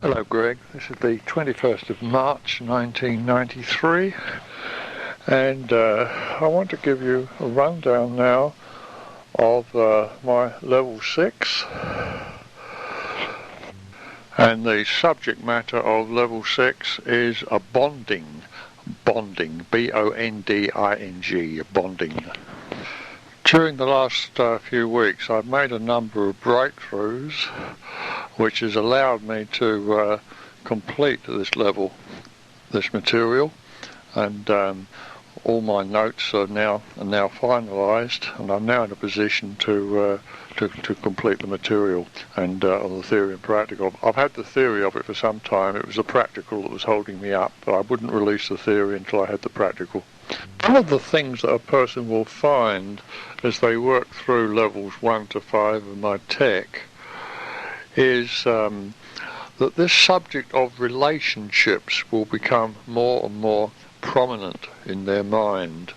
Hello Greg, this is the 21st of March 1993 and I want to give you a rundown now of my level 6, and the subject matter of level 6 is a bonding, B-O-N-D-I-N-G, bonding. During the last few weeks I've made a number of breakthroughs which has allowed me to complete this level, this material, and all my notes are now finalised, and I'm now in a position to complete the material and on the theory and practical. I've had the theory of it for some time. It was the practical that was holding me up, but I wouldn't release the theory until I had the practical. One of the things that a person will find as they work through levels 1 to 5 of my tech is that this subject of relationships will become more and more prominent in their mind.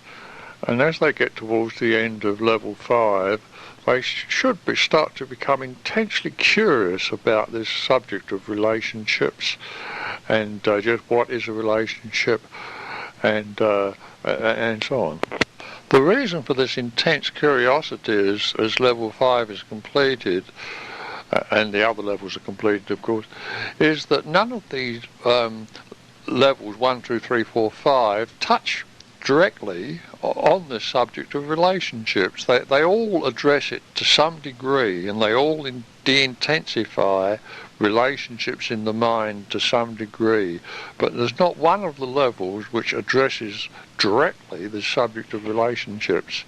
And as they get towards the end of level 5, they should start to become intensely curious about this subject of relationships and just what is a relationship and so on. The reason for this intense curiosity is, as level 5 is completed, and the other levels are completed of course, is that none of these levels 1, 2, 3, 4, 5 touch directly on the subject of relationships. They all address it to some degree, and they all de-intensify relationships in the mind to some degree, but there's not one of the levels which addresses directly the subject of relationships.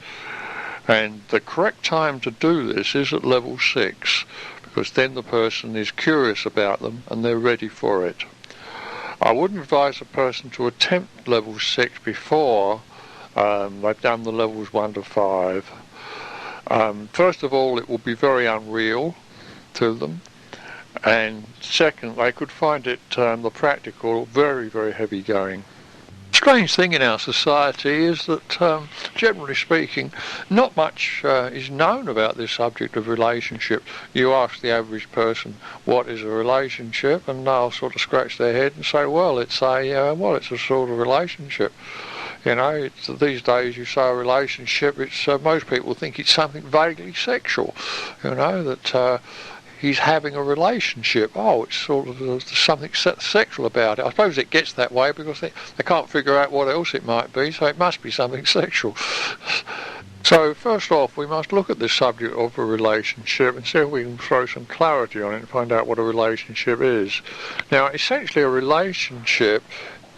And the correct time to do this is at level 6, because then the person is curious about them and they're ready for it. I wouldn't advise a person to attempt level 6 before they've done the levels 1 to 5. First of all, it will be very unreal to them, and second, they could find it, the practical, very, very heavy going. Strange thing in our society is that, generally speaking, not much is known about this subject of relationship. You ask the average person what is a relationship, and they'll sort of scratch their head and say, well, it's a sort of relationship. You know, these days you say a relationship, most people think it's something vaguely sexual. You know, that he's having a relationship. Oh, it's sort of something sexual about it. I suppose it gets that way because they can't figure out what else it might be, so it must be something sexual. So first off, we must look at this subject of a relationship and see if we can throw some clarity on it and find out what a relationship is. Now, essentially a relationship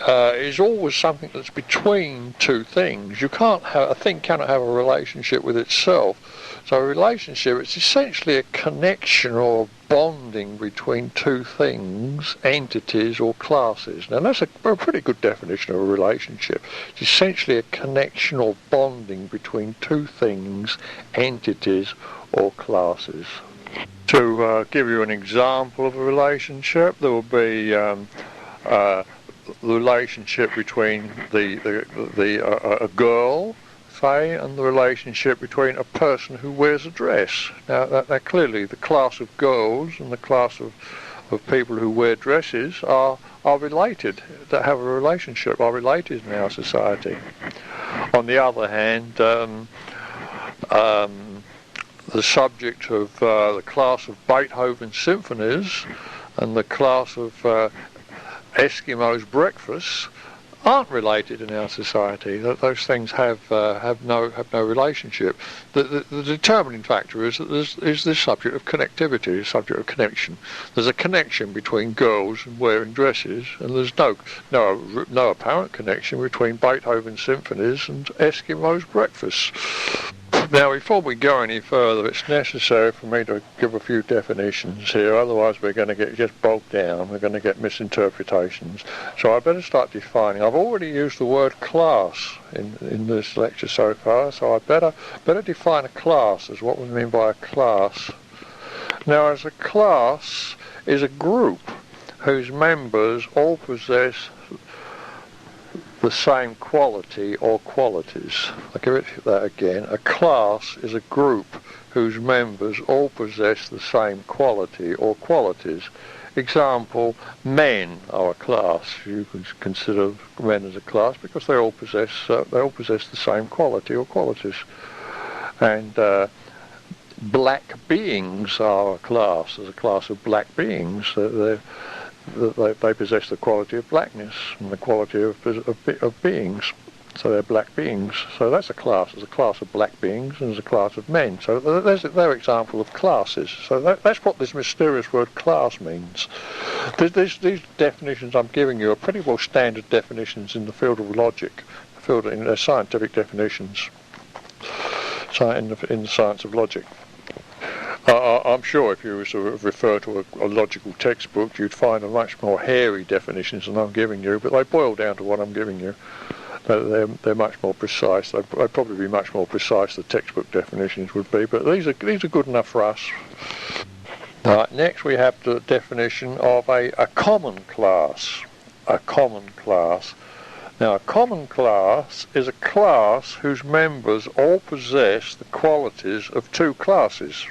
is always something that's between two things. A thing cannot have a relationship with itself. So a relationship, it's essentially a connection or bonding between two things, entities or classes. Now that's a pretty good definition of a relationship. It's essentially a connection or bonding between two things, entities or classes. To give you an example of a relationship, there will be the relationship between a girl, say, and the relationship between a person who wears a dress. Now, that clearly the class of girls and the class of people who wear dresses are related, that have a relationship, are related in our society. On the other hand, the subject of the class of Beethoven symphonies and the class of Eskimos' breakfasts aren't related in our society. Those things have no relationship. The determining factor is that is this subject of connectivity, this subject of connection. There's a connection between girls and wearing dresses, and there's no apparent connection between Beethoven symphonies and Eskimos' breakfasts. Now, before we go any further, it's necessary for me to give a few definitions here, otherwise we're going to get just bogged down, we're going to get misinterpretations. So I better start defining. I've already used the word class in this lecture so far, so I better define a class as what we mean by a class. Now, as a class is a group whose members all possess the same quality or qualities. I'll give it that again. A class is a group whose members all possess the same quality or qualities. example, men are a class. You can consider men as a class because they all possess the same quality or qualities. And black beings are a class. There's a class of black beings. They possess the quality of blackness and the quality of beings. So they're black beings. So that's a class. There's a class of black beings and there's a class of men. So they're example of classes. So that's what this mysterious word class means. These definitions I'm giving you are pretty well standard definitions in the field of logic, in their scientific definitions, in the science of logic. I'm sure if you were to refer to a logical textbook, you'd find a much more hairy definitions than I'm giving you, but they boil down to what I'm giving you. They're much more precise. They'd probably be much more precise than textbook definitions would be, but these are good enough for us. Right, next we have the definition of a common class. A common class. Now, a common class is a class whose members all possess the qualities of two classes.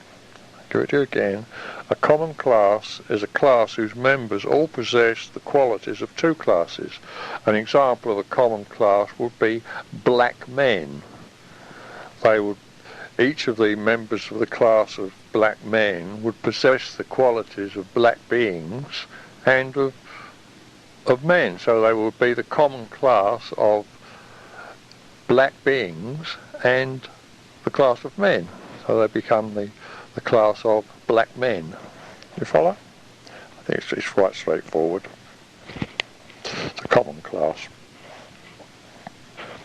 I'll give it to you again. A common class is a class whose members all possess the qualities of two classes. An example of a common class would be black men. Each of the members of the class of black men would possess the qualities of black beings and of men. So they would be the common class of black beings and the class of men. So they become the class of black men. You follow? I think it's quite straightforward. It's a common class.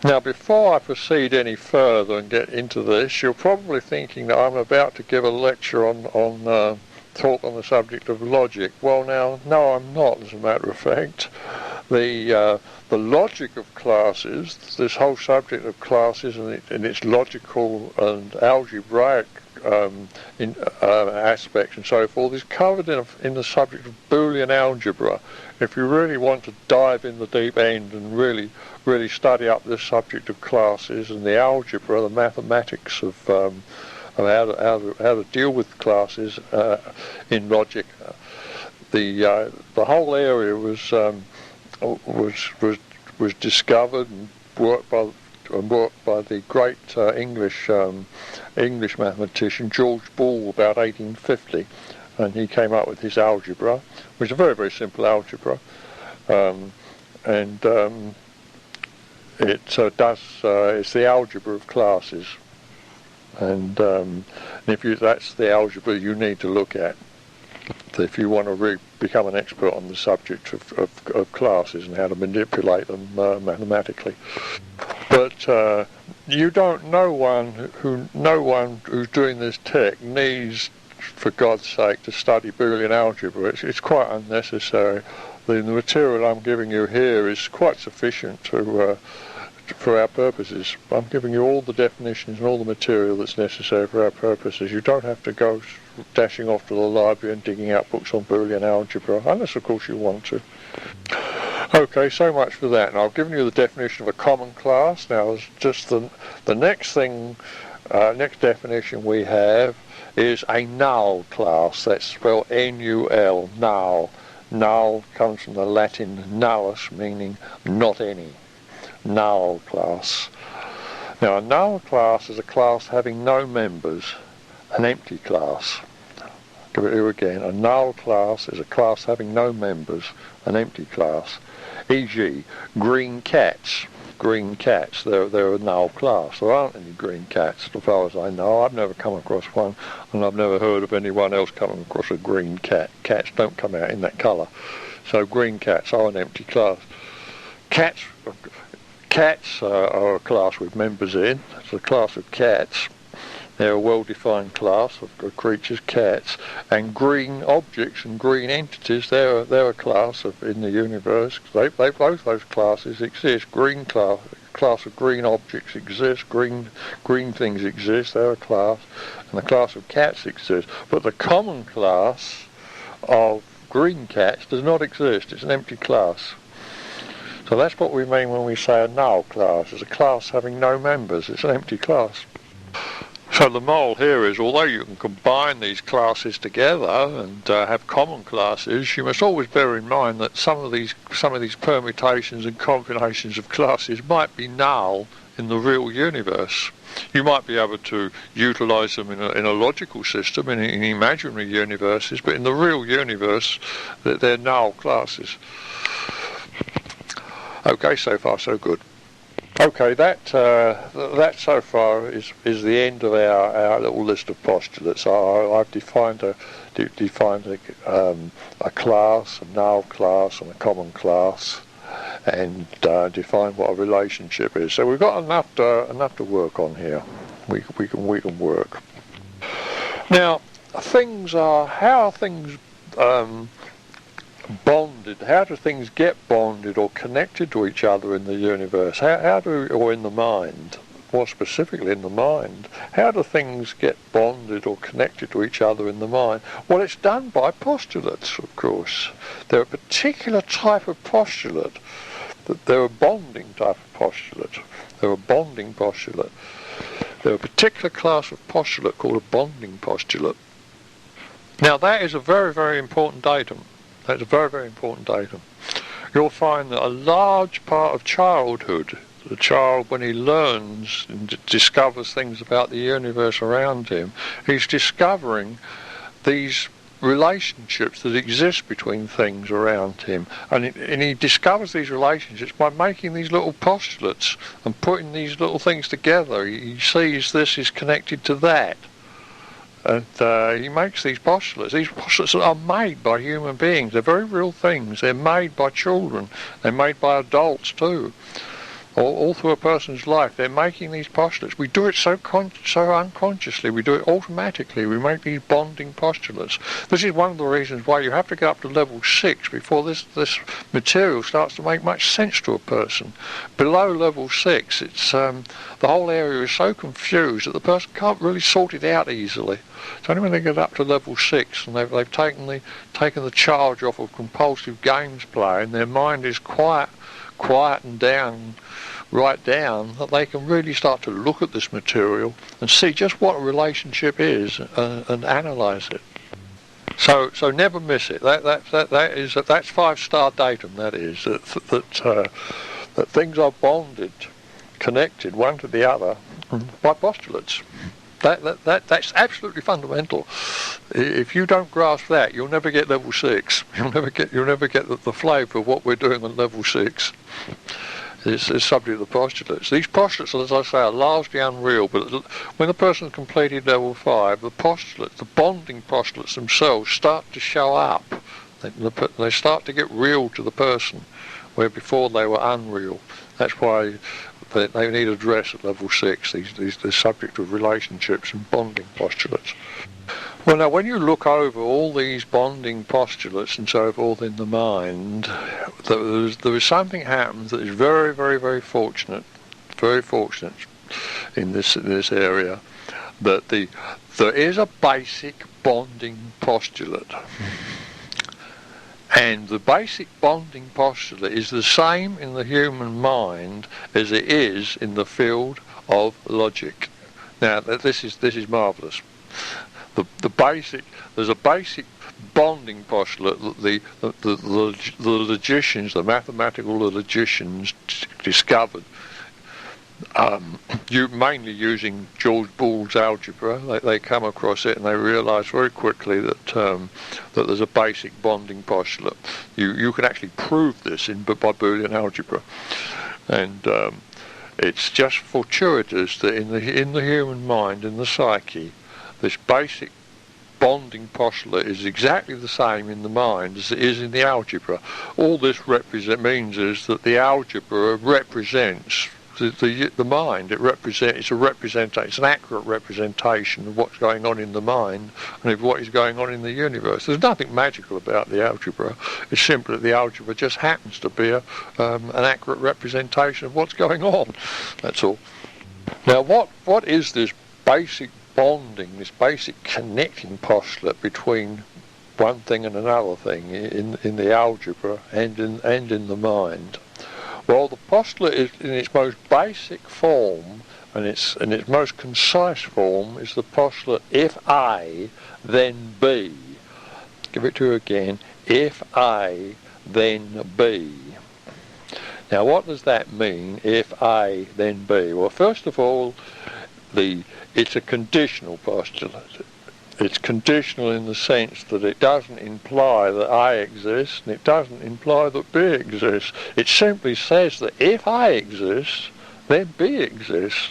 Now, before I proceed any further and get into this, you're probably thinking that I'm about to give a lecture on talk on the subject of logic. Well, now, no, I'm not, as a matter of fact. The logic of classes, this whole subject of classes and its logical and algebraic aspects and so forth is covered in the subject of Boolean algebra. If you really want to dive in the deep end and really study up this subject of classes and the algebra, the mathematics of how to deal with classes in logic, the whole area was discovered and worked by the great English mathematician George Boole about 1850, and he came up with his algebra, which is a very, very simple algebra, it's the algebra of classes, and that's the algebra you need to look at if you want to become an expert on the subject of classes and how to manipulate them mathematically. But no one who's doing this tech needs, for God's sake, to study Boolean algebra. It's quite unnecessary. The material I'm giving you here is quite sufficient for our purposes. I'm giving you all the definitions and all the material that's necessary for our purposes. You don't have to go dashing off to the library and digging out books on Boolean algebra, unless of course you want to. Okay, so much for that. Now I've given you the definition of a common class. Now just the next definition we have is a null class. That's spelled N-U-L, null. Null comes from the Latin nullus, meaning not any. Null class. Now a null class is a class having no members, an empty class. Give it to you again. A null class is a class having no members, an empty class. E.g., green cats. Green cats, they're a null class. There aren't any green cats, as far as I know. I've never come across one, and I've never heard of anyone else coming across a green cat. Cats don't come out in that colour. So green cats are an empty class. Cats are a class with members in. It's a class of cats. They're a well-defined class of creatures, cats, and green objects and green entities. They're a class in the universe. Both those classes exist. Class of green objects exists. Green things exist. They're a class, and the class of cats exists. But the common class of green cats does not exist. It's an empty class. So that's what we mean when we say a null class. It's a class having no members. It's an empty class. So the moral here is, although you can combine these classes together and have common classes, you must always bear in mind that some of these permutations and combinations of classes might be null in the real universe. You might be able to utilise them in a logical system, in imaginary universes, but in the real universe, they're null classes. Okay, so far so good. Okay, that so far is the end of our little list of postulates. I've defined a class, a null class, and a common class, and define what a relationship is. So we've got enough to work on here. We can work. Now, how are things bonded? How do things get bonded or connected to each other in the universe? Or in the mind? More specifically, in the mind. How do things get bonded or connected to each other in the mind? Well, it's done by postulates, of course. They're a particular type of postulate. They're a bonding type of postulate. They're a bonding postulate. They're a particular class of postulate called a bonding postulate. Now, that is a very, very important datum. That's a very, very important datum. You'll find that a large part of childhood, the child, when he learns and discovers things about the universe around him, he's discovering these relationships that exist between things around him. And he discovers these relationships by making these little postulates and putting these little things together. He sees this is connected to that. And he makes these postulates. These postulates are made by human beings. They're very real things. They're made by children. They're made by adults too. All through a person's life, they're making these postulates. We do it so unconsciously. We do it automatically. We make these bonding postulates. This is one of the reasons why you have to get up to level 6 before this material starts to make much sense to a person. Below level 6, it's the whole area is so confused that the person can't really sort it out easily. It's only when they get up to level 6 and they've taken the charge off of compulsive games play and their mind is quietened down, right down, that they can really start to look at this material and see just what a relationship is and analyse it. So never miss it. That's 5-star datum. That is that things are bonded, connected one to the other by postulates. That's absolutely fundamental. If you don't grasp that, you'll never get level 6. You'll never get the flavour of what we're doing on level 6. It's subject to the postulates. These postulates, as I say, are largely unreal, but when the person's completed level 5, the postulates, the bonding postulates themselves start to show up. They start to get real to the person, where before they were unreal. That's why they need address at level 6, the subject of relationships and bonding postulates. Well, now, when you look over all these bonding postulates and so forth in the mind, there is something happens that is very, very, very fortunate in this area, that there is a basic bonding postulate. And the basic bonding postulate is the same in the human mind as it is in the field of logic. Now, this is marvellous. There's a basic bonding postulate that the logicians, the mathematical logicians, discovered, mainly using George Boole's algebra. They come across it and they realise very quickly that there's a basic bonding postulate. You can actually prove this by Boolean algebra, and it's just fortuitous that in the human mind, in the psyche, this basic bonding postulate is exactly the same in the mind as it is in the algebra. All this means is that the algebra represents the mind. It's an accurate representation of what's going on in the mind and of what is going on in the universe. There's nothing magical about the algebra. It's simply that the algebra just happens to be an accurate representation of what's going on. That's all. Now, what is this basic bonding, this basic connecting postulate between one thing and another thing in the algebra and in the mind? Well, the postulate is in its most basic form, and in its most concise form, is the postulate if A, then B. Give it to you again. If A, then B. Now, what does that mean, if A, then B? Well, first of all, it's a conditional postulate. It's conditional in the sense that it doesn't imply that A exists, and it doesn't imply that B exists. It simply says that if A exists, then B exists.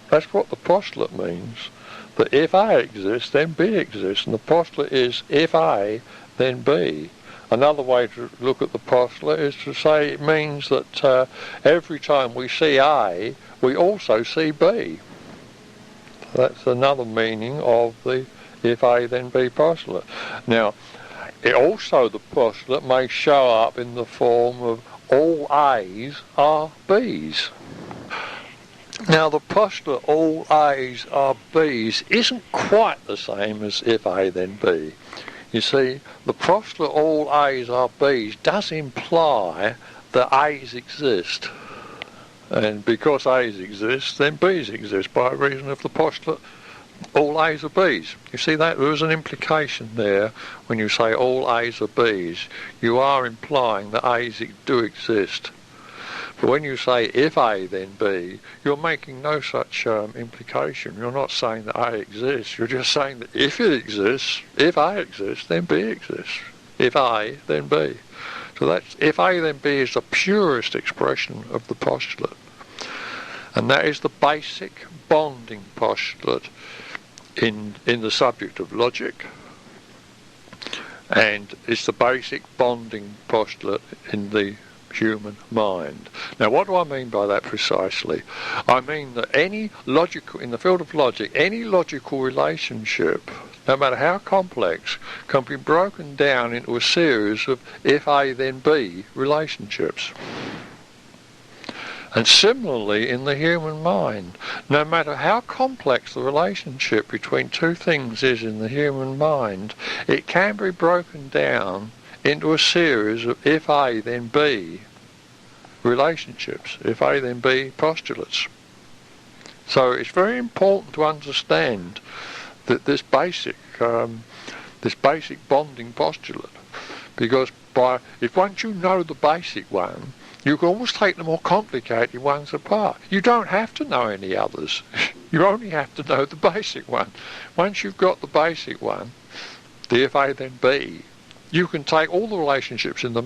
That's what the postulate means. That if A exists, then B exists. And the postulate is if A, then B. Another way to look at the postulate is to say it means that every time we see A, we also see B. That's another meaning of the if A then B postulate. Now, the postulate may show up in the form of all A's are B's. Now, the postulate all A's are B's isn't quite the same as if A then B. You see, the postulate all A's are B's does imply that A's exist. And because A's exist, then B's exist by reason of the postulate all A's are B's. You see that? There is an implication there when you say all A's are B's. You are implying that A's do exist. But when you say if A then B, you're making no such implication. You're not saying that A exists. You're just saying that if it exists, if A exists, then B exists. If A, then B. So that's if A then B is the purest expression of the postulate. And that is the basic bonding postulate in the subject of logic, and it's the basic bonding postulate in the human mind. Now, what do I mean by that precisely? I mean that in the field of logic, any logical relationship, no matter how complex, can be broken down into a series of if A then B relationships. And similarly in the human mind, no matter how complex the relationship between two things is in the human mind, it can be broken down into a series of if A then B relationships, if A then B postulates. So it's very important to understand that this basic bonding postulate, because if once you know the basic one, you can always take the more complicated ones apart. You don't have to know any others. You only have to know the basic one. Once you've got the basic one, the if A then B, you can take all the relationships in the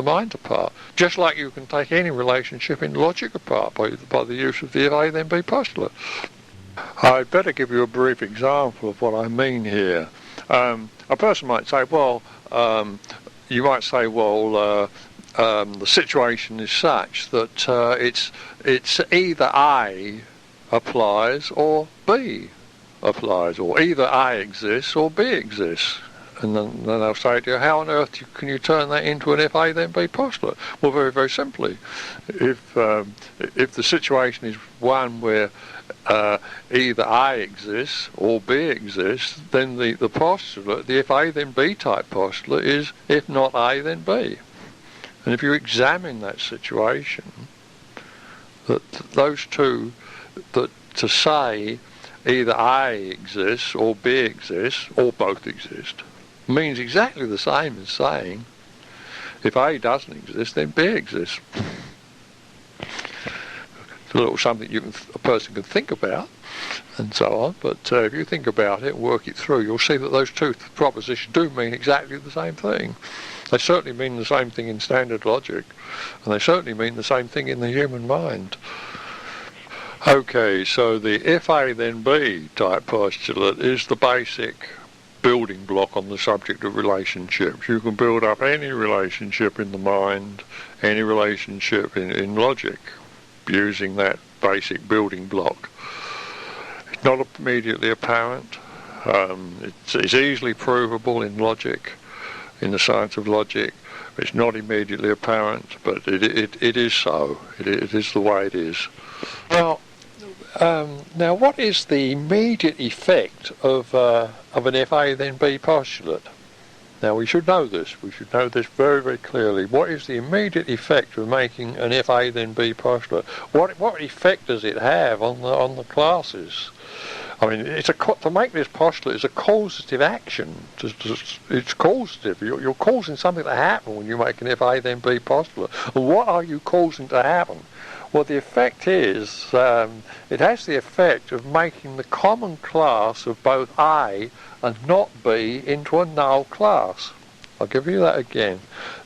mind apart, just like you can take any relationship in logic apart by the use of the if A then B postulate. I'd better give you a brief example of what I mean here. A person might say, the situation is such that it's either A applies or B applies, or either A exists or B exists. And then they'll say to you, how on earth can you turn that into an if A then B postulate? Well, very, very simply. If the situation is one where either A exists or B exists, then the postulate, the if A then B type postulate, is if not A then B. And if you examine that situation, that those two, that to say either A exists or B exists or both exist, means exactly the same as saying if A doesn't exist, then B exists. It's a little something a person can think about and so on, but if you think about it and work it through, you'll see that those two propositions do mean exactly the same thing. They certainly mean the same thing in standard logic, and they certainly mean the same thing in the human mind. Okay, so the if A then B type postulate is the basic building block on the subject of relationships. You can build up any relationship in the mind, any relationship in logic, using that basic building block. It's not immediately apparent. It's easily provable in logic, in the science of logic. It's not immediately apparent, but it is so. It is the way it is. Now, what is the immediate effect of an if A then B postulate? Now we should know this. We should know this very, very clearly. What is the immediate effect of making an if A then B postulate? What effect does it have on the classes? I mean, to make this postulate is a causative action. It's causative. You're causing something to happen when you make an if A then B postulate. And what are you causing to happen? Well, the effect is, it has the effect of making the common class of both A and not B into a null class. I'll give you that again.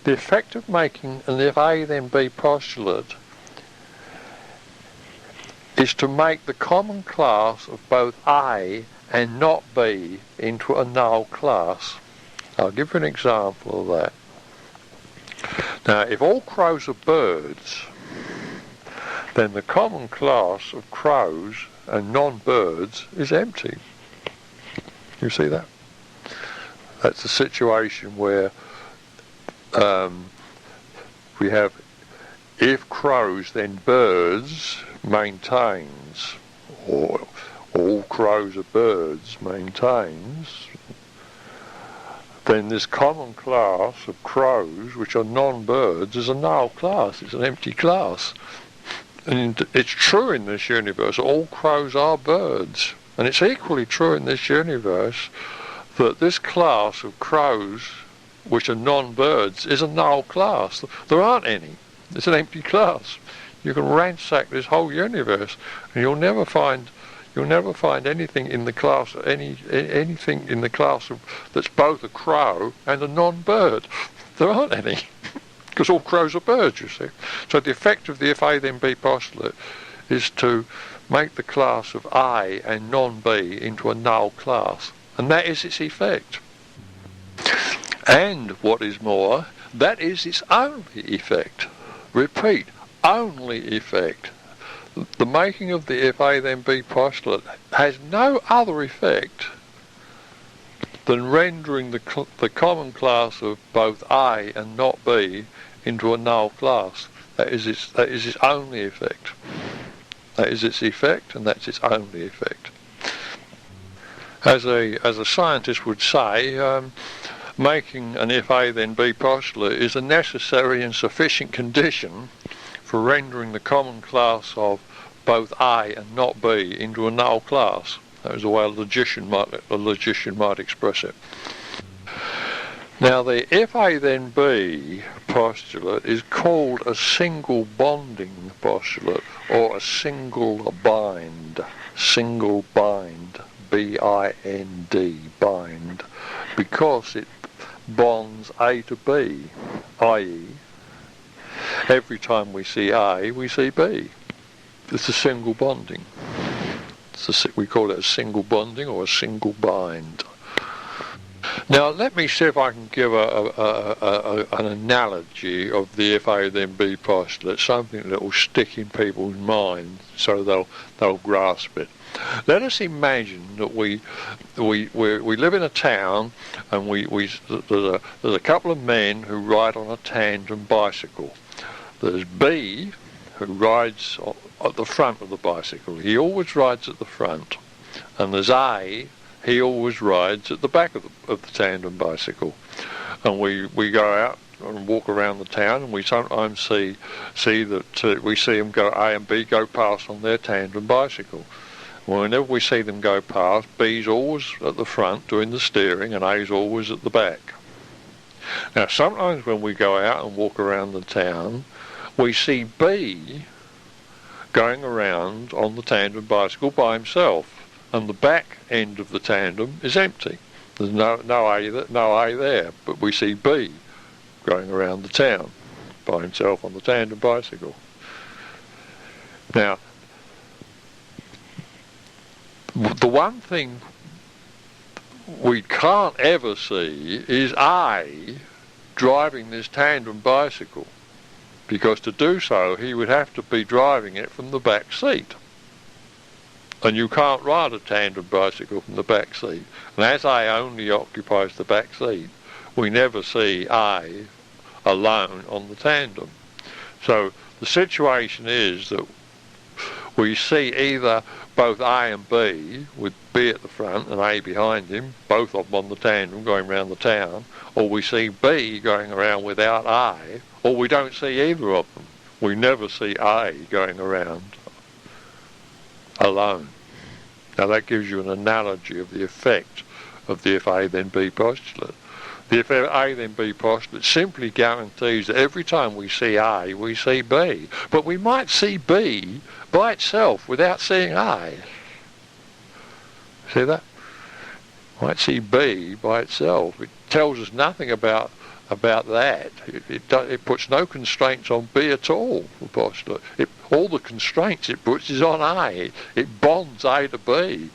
The effect of making an if A then B postulate is to make the common class of both A and not B into a null class. I'll give you an example of that. Now, if all crows are birds, then the common class of crows and non-birds is empty. You see that? That's a situation where we have if crows then birds maintains, or all crows are birds maintains, then this common class of crows which are non-birds is a null class. It's an empty class. And it's true in this universe, all crows are birds. And it's equally true in this universe that this class of crows which are non-birds is a null class. There aren't any. It's an empty class. You can ransack this whole universe and you'll never find anything in the class anything in the class that's both a crow and a non-bird. There aren't any. Because all crows are birds, you see. So the effect of the if A then B postulate is to make the class of A and non-B into a null class. And that is its effect. And what is more, that is its only effect. Repeat, only effect. The making of the if A then B postulate has no other effect than rendering the common class of both A and not B into a null class. That is its only effect. That is its effect, and that's its only effect. As a scientist would say, making an if A then B postulate is a necessary and sufficient condition for rendering the common class of both A and not B into a null class. That is the way a logician might express it. Now, the if A then B postulate is called a single bonding postulate, or a single bind, B-I-N-D, bind, because it bonds A to B, i.e. every time we see A, we see B. It's a single bonding. We call it a single bonding or a single bind. Now let me see if I can give an analogy of the if A then B postulate, something that will stick in people's minds so they'll grasp it. Let us imagine that we live in a town and there's a couple of men who ride on a tandem bicycle. There's B, who rides at the front of the bicycle. He always rides at the front. And there's A, he always rides at the back of the tandem bicycle. And we go out and walk around the town, and we sometimes see that we see them go, A and B go past on their tandem bicycle. Well, whenever we see them go past, B's always at the front doing the steering, and A's always at the back. Now, sometimes when we go out and walk around the town, we see B going around on the tandem bicycle by himself, and the back end of the tandem is empty. There's no A there, but we see B going around the town by himself on the tandem bicycle. Now, the one thing we can't ever see is A driving this tandem bicycle, because to do so he would have to be driving it from the back seat. And you can't ride a tandem bicycle from the back seat. And as A only occupies the back seat, we never see A alone on the tandem. So the situation is that we see either both A and B, with B at the front and A behind him, both of them on the tandem going around the town, or we see B going around without A, or we don't see either of them. We never see A going around alone. Now that gives you an analogy of the effect of the if A then B postulate. The if A then B postulate simply guarantees that every time we see A, we see B. But we might see B by itself without seeing A. See that? Might see B by itself. It tells us nothing about that. It puts no constraints on B at all, the postulate. All the constraints it puts is on A. It bonds A to B.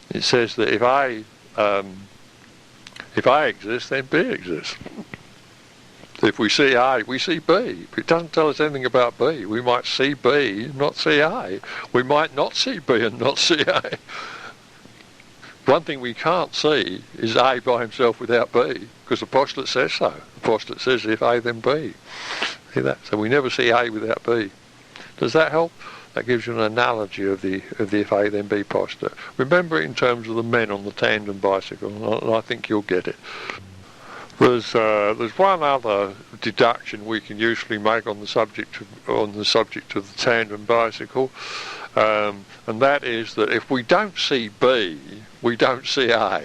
It says that if A exists, then B exists. If we see A, we see B. It doesn't tell us anything about B. We might see B and not see A. We might not see B and not see A. One thing we can't see is A by himself without B, because the postulate says so. The postulate says if A then B. See that? So we never see A without B. Does that help? That gives you an analogy of the if A then B postulate. Remember it in terms of the men on the tandem bicycle, and I think you'll get it. There's one other deduction we can usually make on the subject of the tandem bicycle, and that is that if we don't see B, we don't see A.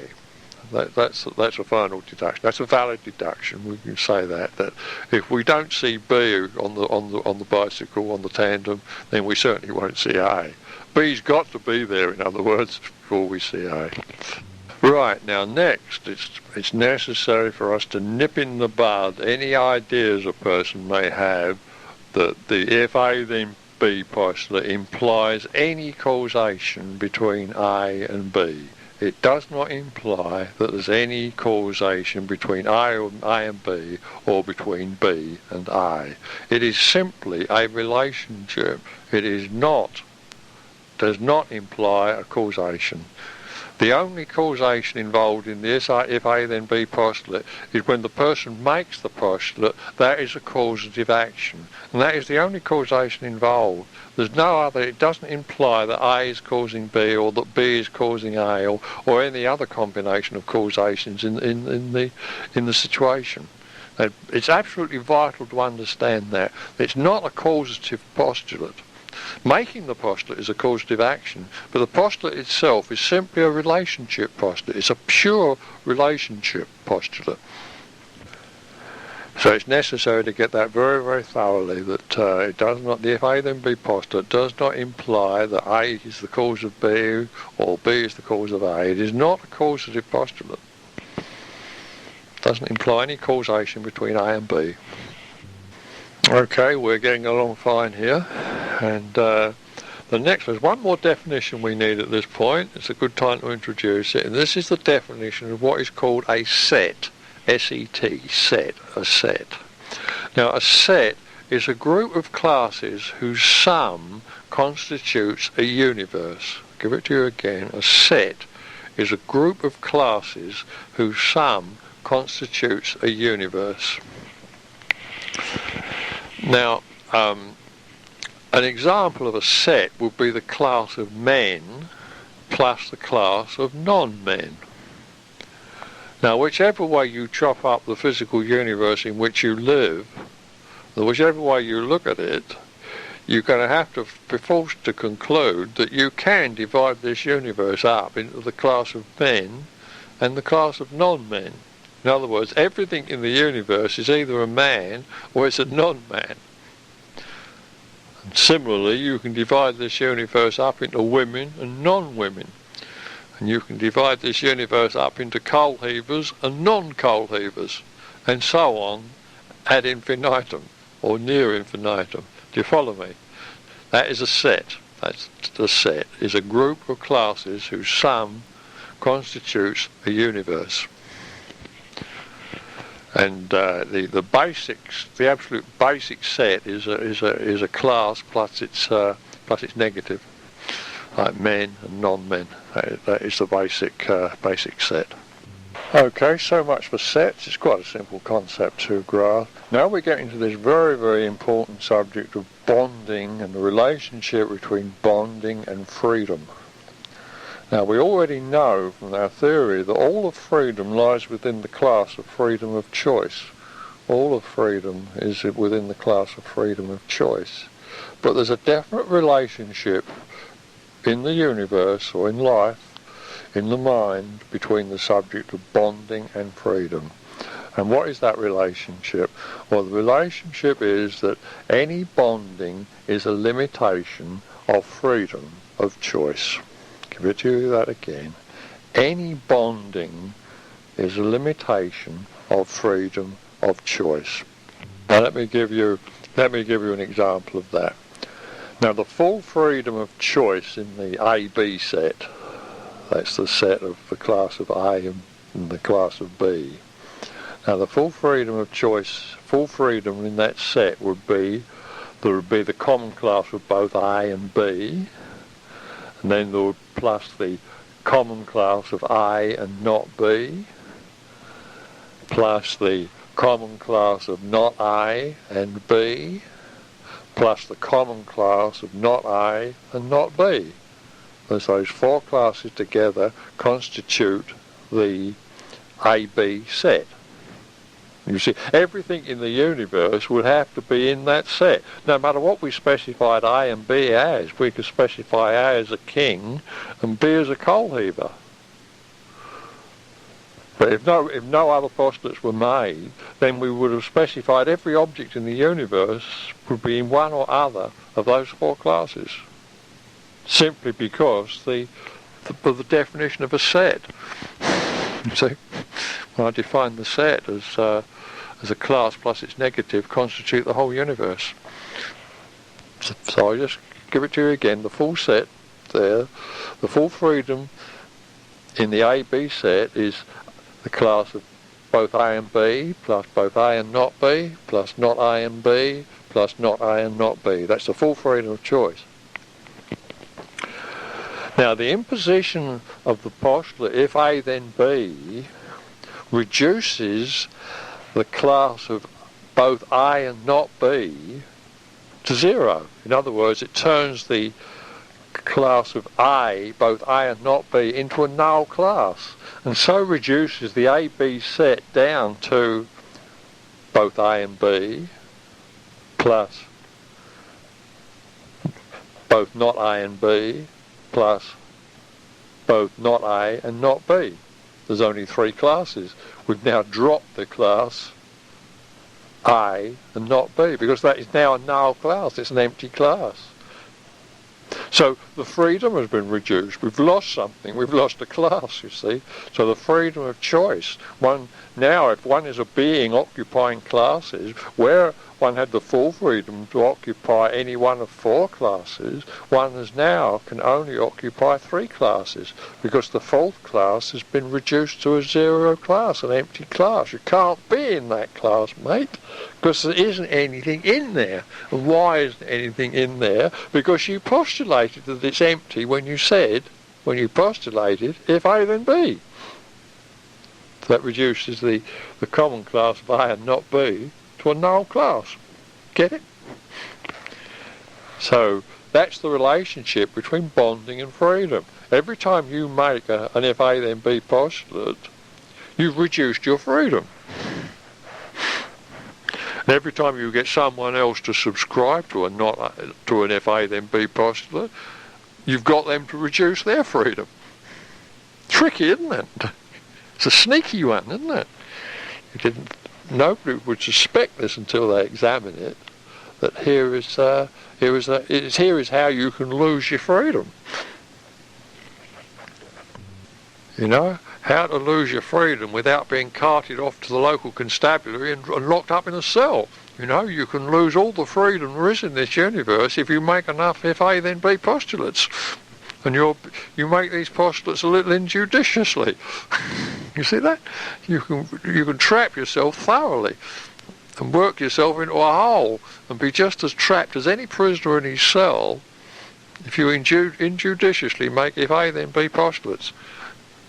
That's a final deduction. That's a valid deduction. We can say that if we don't see B on the bicycle, on the tandem, then we certainly won't see A. B's got to be there, in other words, before we see A. Right, now next, it's necessary for us to nip in the bud any ideas a person may have that the if A then B postulate implies any causation between A and B. It does not imply that there's any causation between A and B or between B and A. It is simply a relationship. It does not imply a causation. The only causation involved in this if A then B postulate is when the person makes the postulate. That is a causative action, and that is the only causation involved. There's no other. It doesn't imply that A is causing B or that B is causing A or any other combination of causations in the situation. It's absolutely vital to understand that. It's not a causative postulate. Making the postulate is a causative action, but the postulate itself is simply a relationship postulate. It's a pure relationship postulate. So it's necessary to get that very, very thoroughly, that it does not, the if A then B postulate does not imply that A is the cause of B or B is the cause of A. It is not a causative postulate. It doesn't imply any causation between A and B. Okay, we're getting along fine here, and the next there's one more definition we need at this point. It's a good time to introduce it, and this is the definition of what is called a set. S-E-T, set, a set. Now a set is a group of classes whose sum constitutes a universe. I'll give it to you again. A set is a group of classes whose sum constitutes a universe. Now, an example of a set would be the class of men plus the class of non-men. Now, whichever way you chop up the physical universe in which you live, whichever way you look at it, you're going to have to be forced to conclude that you can divide this universe up into the class of men and the class of non-men. In other words, everything in the universe is either a man or it's a non-man. And similarly, you can divide this universe up into women and non-women. And you can divide this universe up into coal heavers and non-coal heavers, and so on ad infinitum, or near infinitum. Do you follow me? That is a set. That's the set. Is a group of classes whose sum constitutes a universe. And the basics, the absolute basic set is a class plus its negative, like men and non-men. That is the basic set. Okay, so much for sets. It's quite a simple concept to grasp. Now we get into this very, very important subject of bonding and the relationship between bonding and freedom. Now we already know from our theory that all of freedom lies within the class of freedom of choice. All of freedom is within the class of freedom of choice. But there's a definite relationship in the universe or in life, in the mind, between the subject of bonding and freedom. And what is that relationship? Well, the relationship is that any bonding is a limitation of freedom of choice. Give it to you that again. Any bonding is a limitation of freedom of choice. Now let me give you an example of that. Now the full freedom of choice in the A-B set, that's the set of the class of A and the class of B. Now the full freedom of choice, full freedom in that set would be, there would be the common class of both A and B, and then there would plus the common class of A and not B, plus the common class of not A and B, plus the common class of not A and not B. As those four classes together constitute the A-B set. You see, everything in the universe would have to be in that set. No matter what we specified A and B as, we could specify A as a king and B as a coal heaver. But if no other postulates were made, then we would have specified every object in the universe would be in one or other of those four classes. Simply because the definition of a set. You see, when I define the set as a class plus its negative constitute the whole universe. So I just give it to you again, the full set there, the full freedom in the A-B set is the class of both A and B, plus both A and not B, plus not A and B, plus not A and not B. That's the full freedom of choice. Now the imposition of the postulate, if A then B, reduces the class of both A and not B to zero. In other words, it turns the class of A, both A and not B, into a null class, and so reduces the A-B set down to both A and B, plus both not A and B, plus both not A and not B. There's only three classes. We've now dropped the class A and not B, because that is now a null class. It's an empty class. So the freedom has been reduced. We've lost something. We've lost a class, you see. So the freedom of choice. Now, if one is a being occupying classes, where one had the full freedom to occupy any one of four classes, one is now can only occupy three classes, because the fourth class has been reduced to a zero class, an empty class. You can't be in that class, mate, because there isn't anything in there. And why isn't anything in there? Because you postulated that it's empty when you postulated if A then B. That reduces the common class of A and not B to a null class. Get it? So that's the relationship between bonding and freedom. Every time you make an if A then B postulate, you've reduced your freedom. And every time you get someone else to subscribe to an if A then B postulate, you've got them to reduce their freedom. Tricky, isn't it? It's a sneaky one, isn't it? Nobody would suspect this until they examine it. That here is how you can lose your freedom. You know, how to lose your freedom without being carted off to the local constabulary and locked up in a cell. You know, you can lose all the freedom there is in this universe if you make enough if A then B postulates. And you make these postulates a little injudiciously. You see that? You can trap yourself thoroughly and work yourself into a hole and be just as trapped as any prisoner in his cell if you injudiciously make if A then B postulates.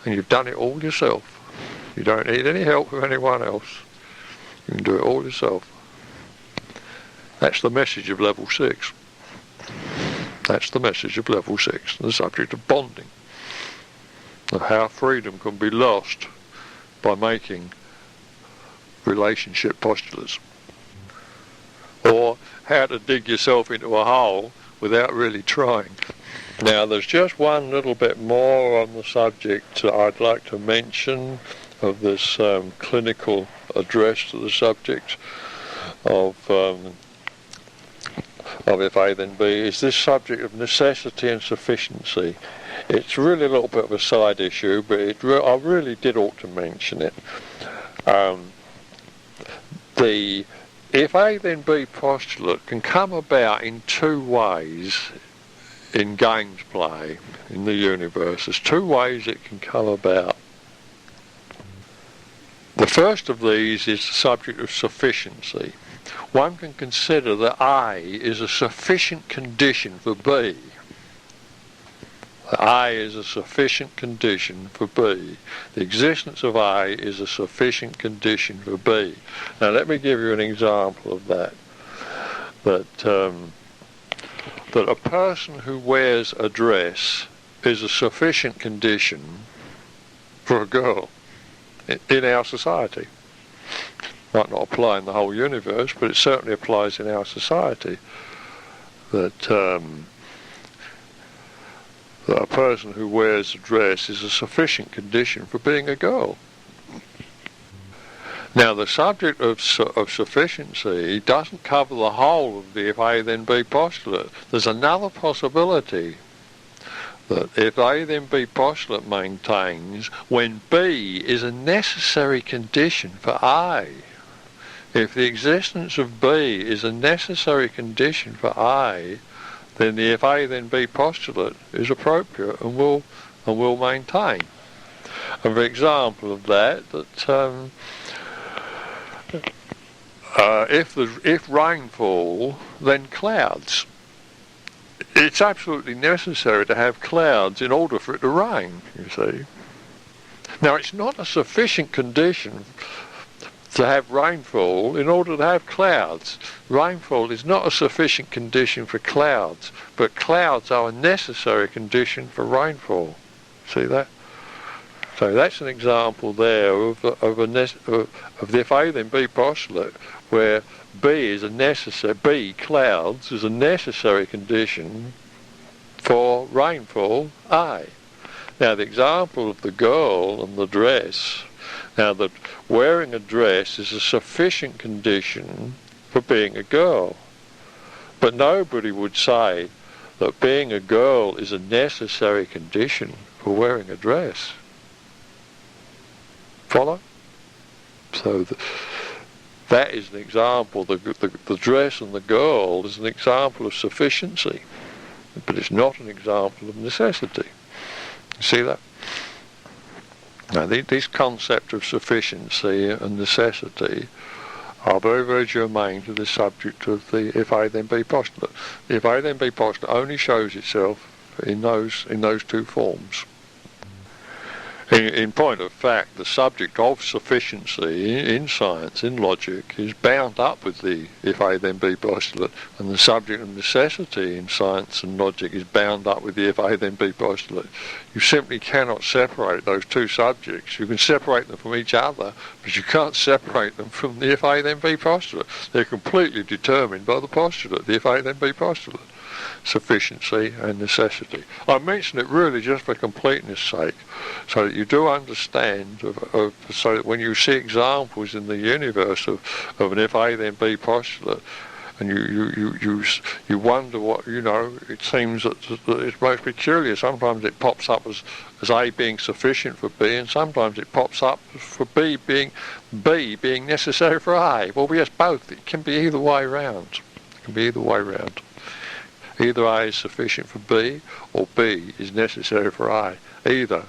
And you've done it all yourself. You don't need any help from anyone else. You can do it all yourself. That's the message of level 6. That's the message of level 6, the subject of bonding, of how freedom can be lost by making relationship postulates, or how to dig yourself into a hole without really trying. Now, there's just one little bit more on the subject I'd like to mention of this clinical address to the subject of if A then B, is this subject of necessity and sufficiency. It's really a little bit of a side issue, but I really did ought to mention it. The if A then B postulate can come about in two ways in games play in the universe. There's two ways it can come about. The first of these is the subject of sufficiency. One can consider that A is a sufficient condition for B. A is a sufficient condition for B. The existence of A is a sufficient condition for B. Now let me give you an example of that. That a person who wears a dress is a sufficient condition for a girl in our society. Might not apply in the whole universe, but it certainly applies in our society. That a person who wears a dress is a sufficient condition for being a girl. Now, the subject of sufficiency doesn't cover the whole of the if A then B postulate. There's another possibility that if A then B postulate maintains when B is a necessary condition for A. If the existence of B is a necessary condition for A, then the if A then B postulate is appropriate and will maintain. And for example of that, if rainfall, then clouds. It's absolutely necessary to have clouds in order for it to rain, you see. Now, it's not a sufficient condition to have rainfall in order to have clouds. Rainfall is not a sufficient condition for clouds, but clouds are a necessary condition for rainfall. See that? So that's an example there of the if A then B postulate, where B, clouds, is a necessary condition for rainfall A. Now the example of the girl and the dress, now that wearing a dress is a sufficient condition for being a girl. But nobody would say that being a girl is a necessary condition for wearing a dress. Follow? So that is an example, the dress and the girl is an example of sufficiency, but it's not an example of necessity. You see that? Now, these concepts of sufficiency and necessity are very, very germane to the subject of the if A then B postulate. The if A then B postulate only shows itself in those two forms. In point of fact, the subject of sufficiency in science, in logic, is bound up with the if A then B postulate, and the subject of necessity in science and logic is bound up with the if A then B postulate. You simply cannot separate those two subjects. You can separate them from each other, but you can't separate them from the if A then B postulate. They're completely determined by the postulate, the if A then B postulate. Sufficiency and necessity. I mention it really just for completeness sake, so that you do understand, so that when you see examples in the universe of an if A then B postulate, and you wonder what, it seems that it's most peculiar. Sometimes it pops up as A being sufficient for B, and sometimes it pops up for B being necessary for A. Well, yes, both. It can be either way round. It can be either way round. Either A is sufficient for B, or B is necessary for A. Either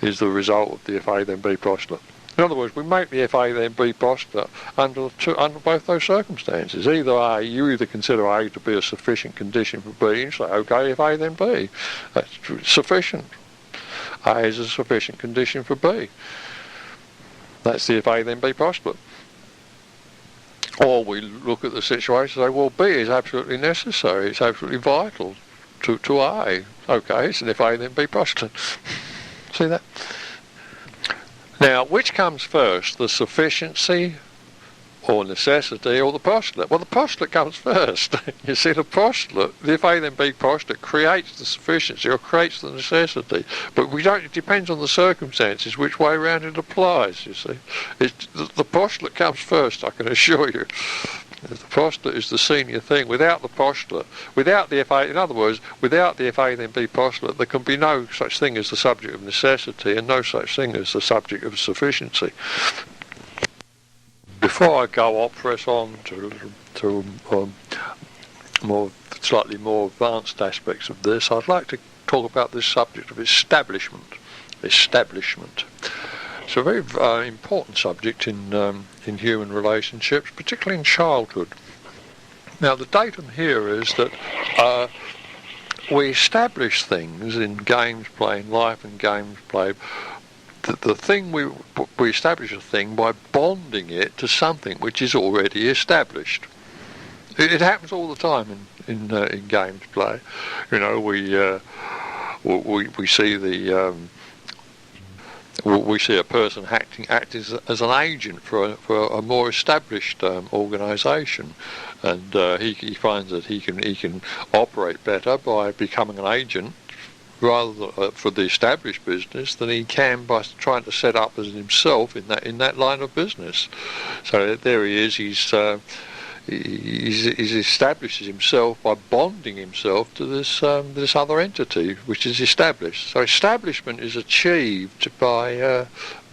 is the result of the if A then B postulate. In other words, we make the if A then B postulate under both those circumstances. You either consider A to be a sufficient condition for B, and say, okay, if A then B, that's sufficient. A is a sufficient condition for B. That's the if A then B postulate. Or we look at the situation and say, well, B is absolutely necessary, it's absolutely vital to A. Okay, it's an if A then B postulate. See that? Now, which comes first, the sufficiency or necessity or the postulate? Well, the postulate comes first. You see, the postulate, the if A then B postulate, creates the sufficiency or creates the necessity. But it depends on the circumstances which way round it applies, you see. The postulate comes first, I can assure you. The postulate is the senior thing. Without the postulate, without the if A, in other words, without the if A then B postulate, there can be no such thing as the subject of necessity and no such thing as the subject of sufficiency. Before I go, I'll press on to slightly more advanced aspects of this. I'd like to talk about this subject of establishment. Establishment. It's a very important subject in human relationships, particularly in childhood. Now, the datum here is that we establish things in games play, in life and games play. The thing we establish a thing by bonding it to something which is already established. It happens all the time in games play. You know, we see we see a person act as an agent for a more established organisation, and he finds that he can operate better by becoming an agent rather for the established business than he can by trying to set up as himself in that line of business. So there he is. He's establishes himself by bonding himself to this other entity which is established. So establishment is achieved by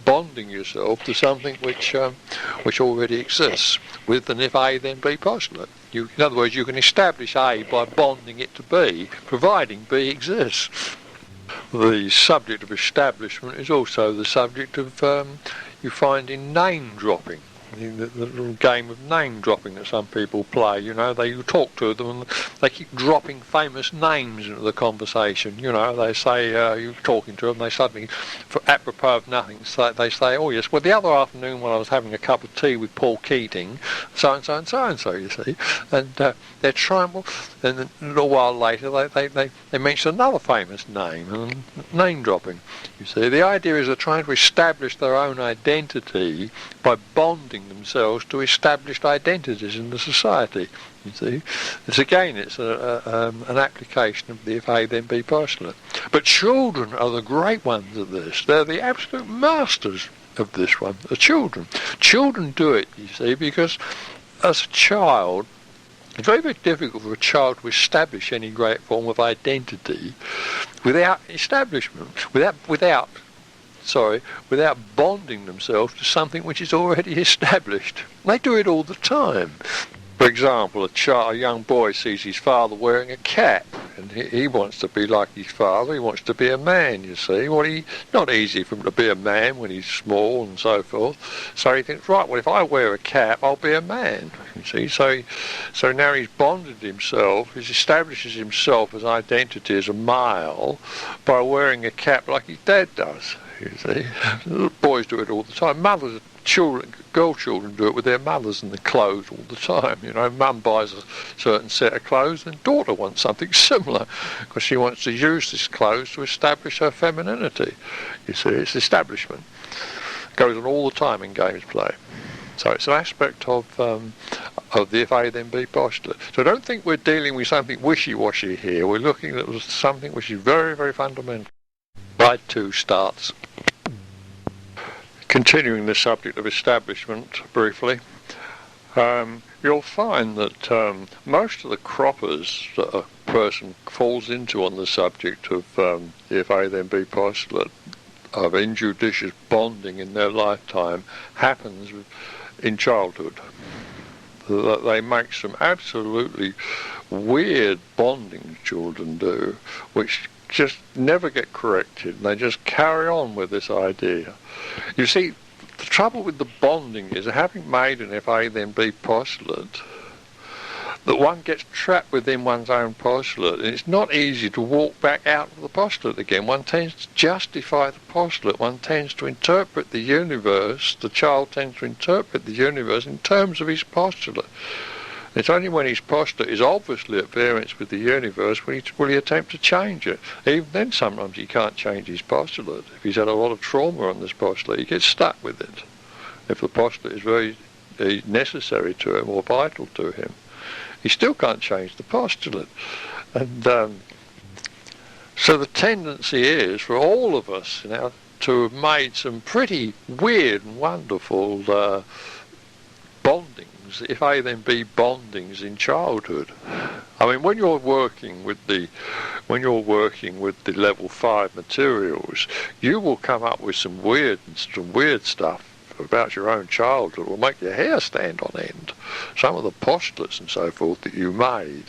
bonding yourself to something which already exists with an if A then B postulate. In other words, you can establish A by bonding it to B, providing B exists. The subject of establishment is also the subject of you find in name dropping. The little game of name dropping that some people play, you know, you talk to them and they keep dropping famous names into the conversation. You know, they say, you're talking to them, they suddenly, apropos of nothing, they say, oh yes, well the other afternoon when I was having a cup of tea with Paul Keating, so-and-so and so-and-so, you see, and they're trying, and a little while later they mention another famous name, and name dropping, you see. The idea is they're trying to establish their own identity by bonding themselves to established identities in the society. You see, it's an application of the if A then B postulate. But children are the great ones at this. They're the absolute masters of this one. The children do it. You see, because as a child, it's very, very difficult for a child to establish any great form of identity without establishment, without bonding themselves to something which is already established. They do it all the time. For example, a young boy sees his father wearing a cap, and he wants to be like his father. He wants to be a man, you see. Well, not easy for him to be a man when he's small and so forth. So he thinks, right, well, if I wear a cap, I'll be a man, you see. So now he's bonded himself, he establishes himself as identity as a male by wearing a cap like his dad does, you see. Little boys do it all the time. Girl children do it with their mothers and the clothes all the time. You know, mum buys a certain set of clothes and daughter wants something similar because she wants to use this clothes to establish her femininity. You see, it's establishment. It goes on all the time in games play. So it's an aspect of the if A then B postulate. So don't think we're dealing with something wishy-washy here. We're looking at something which is very, very fundamental. Slide 2 starts. Continuing the subject of establishment briefly, you'll find that most of the croppers that a person falls into on the subject of the if A then B postulate of injudicious bonding in their lifetime happens in childhood. They make some absolutely weird bonding children do, which just never get corrected. They just carry on with this idea. You see, the trouble with the bonding is, having made an if A then B postulate, that one gets trapped within one's own postulate, and it's not easy to walk back out of the postulate again. One tends to justify the postulate, one tends to interpret the universe, the child tends to interpret the universe in terms of his postulate. It's only when his postulate is obviously at variance with the universe will he attempt to change it. Even then sometimes he can't change his postulate. If he's had a lot of trauma on this postulate, he gets stuck with it. If the postulate is very necessary to him or vital to him, he still can't change the postulate. And so the tendency is for all of us now to have made some pretty weird and wonderful bondings, if A then B bondings in childhood. I mean, when you're working with the level 5 materials, you will come up with some weird stuff about your own childhood will make your hair stand on end. Some of the postulates and so forth that you made.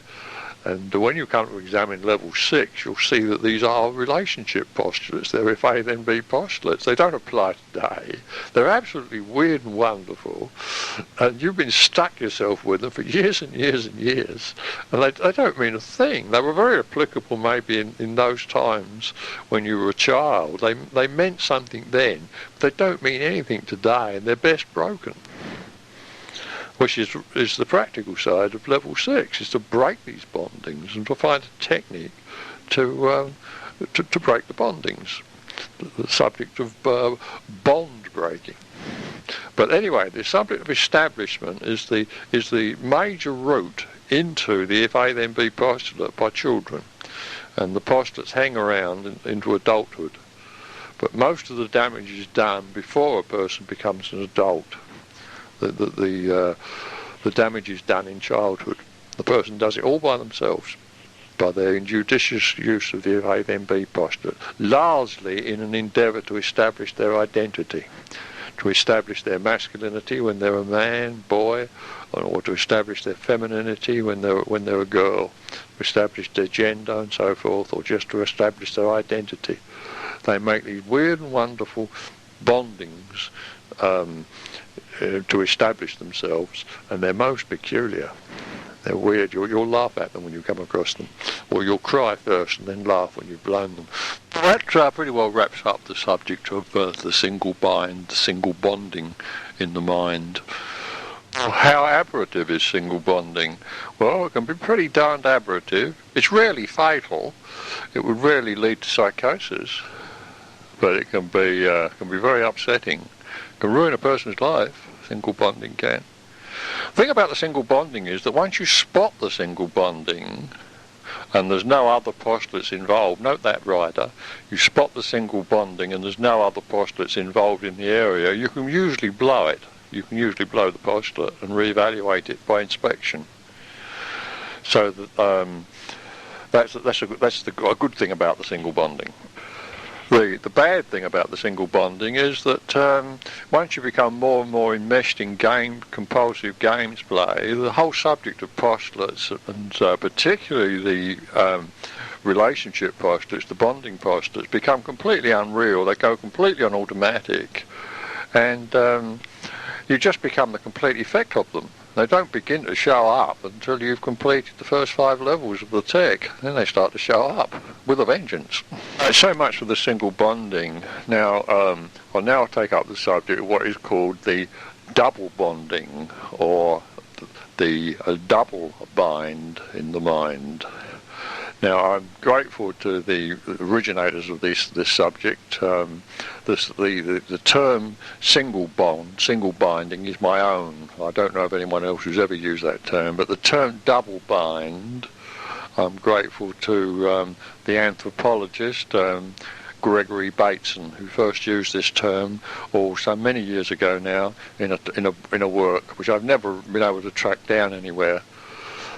And when you come to examine level 6, you'll see that these are relationship postulates. They're if A then B postulates. They don't apply today. They're absolutely weird and wonderful. And you've been stuck yourself with them for years and years and years. And they don't mean a thing. They were very applicable maybe in those times when you were a child. They meant something then, but they don't mean anything today, and they're best broken. Which is the practical side of level 6, is to break these bondings and to find a technique to break the bondings. The subject of bond breaking. But anyway, the subject of establishment is the major route into the if A then B postulate by children, and the postulates hang around into adulthood. But most of the damage is done before a person becomes an adult. The damage is done in childhood. The person does it all by themselves, by their injudicious use of the if A then B postulate, largely in an endeavour to establish their identity, to establish their masculinity when they're a man, boy, or to establish their femininity when they're a girl, to establish their gender and so forth, or just to establish their identity. They make these weird and wonderful bondings to establish themselves, and they're most peculiar. They're weird. You'll laugh at them when you come across them, or you'll cry first and then laugh when you've blown them. That pretty well wraps up the subject of the single bind, the single bonding in the mind. How aberrative is single bonding? Well, it can be pretty darned aberrative. It's rarely fatal. It would rarely lead to psychosis, but it can be very upsetting. It can ruin a person's life. Single bonding can. The thing about the single bonding is that once you spot the single bonding, and there's no other postulates involved, note that, Ryder, you spot the single bonding and there's no other postulates involved in the area, you can usually blow it. You can usually blow the postulate and reevaluate it by inspection. So that that's a good thing about the single bonding. The bad thing about the single bonding is that once you become more and more enmeshed in compulsive games play, the whole subject of postulates, and particularly the relationship postulates, the bonding postulates, become completely unreal. They go completely on automatic, and you just become the complete effect of them. They don't begin to show up until you've completed the first 5 levels of the tech. Then they start to show up with a vengeance. So much for the single bonding. Now, I'll now take up the subject of what is called the double bonding, or the double bind in the mind. Now, I'm grateful to the originators of this subject. The term single binding is my own. I don't know of anyone else who's ever used that term, but the term double bind, I'm grateful to the anthropologist Gregory Bateson, who first used this term so many years ago now in a work which I've never been able to track down anywhere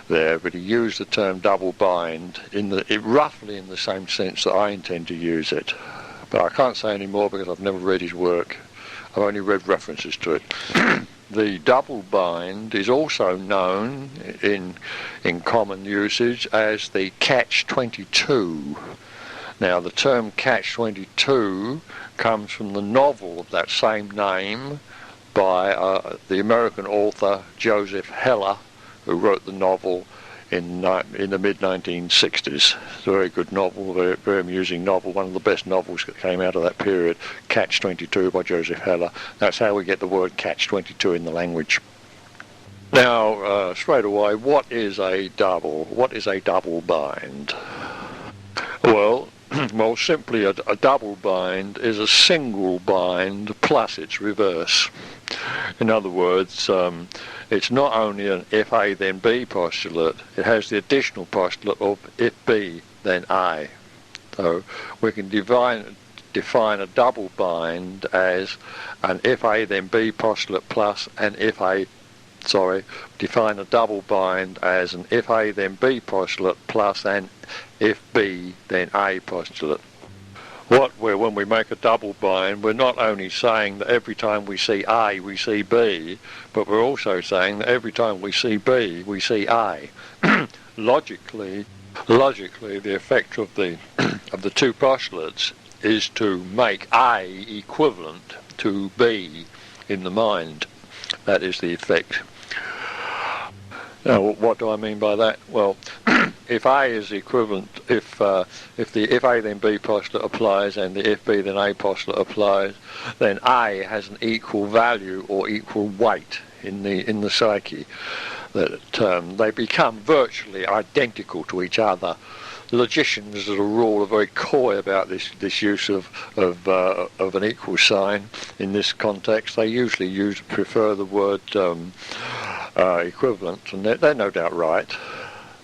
there, but he used the term double bind roughly in the same sense that I intend to use it. But I can't say any more because I've never read his work. I've only read references to it. The double bind is also known in common usage as the catch-22. Now, the term catch-22 comes from the novel of that same name by the American author Joseph Heller, who wrote the novel in the mid-1960s. It's a very good novel, very, very amusing novel, one of the best novels that came out of that period, Catch-22 by Joseph Heller. That's how we get the word Catch-22 in the language. Now, straight away, what is a double? What is a double bind? Well, simply a double bind is a single bind plus its reverse. In other words, it's not only an if A then B postulate, it has the additional postulate of if B then A. So we can define a double bind as an if A then B postulate plus an define a double bind as an if A then B postulate plus an if B then A postulate. When we make a double bind, we're not only saying that every time we see A, we see B, but we're also saying that every time we see B, we see A. Logically, the effect of the two postulates is to make A equivalent to B in the mind. That is the effect. Now, what do I mean by that? Well, if A is equivalent, if the if A then B postulate applies and the if B then A postulate applies, then A has an equal value or equal weight in the psyche. That they become virtually identical to each other. Logicians, as a rule, are very coy about this use of an equal sign in this context. They usually prefer the word equivalent, and they're no doubt right,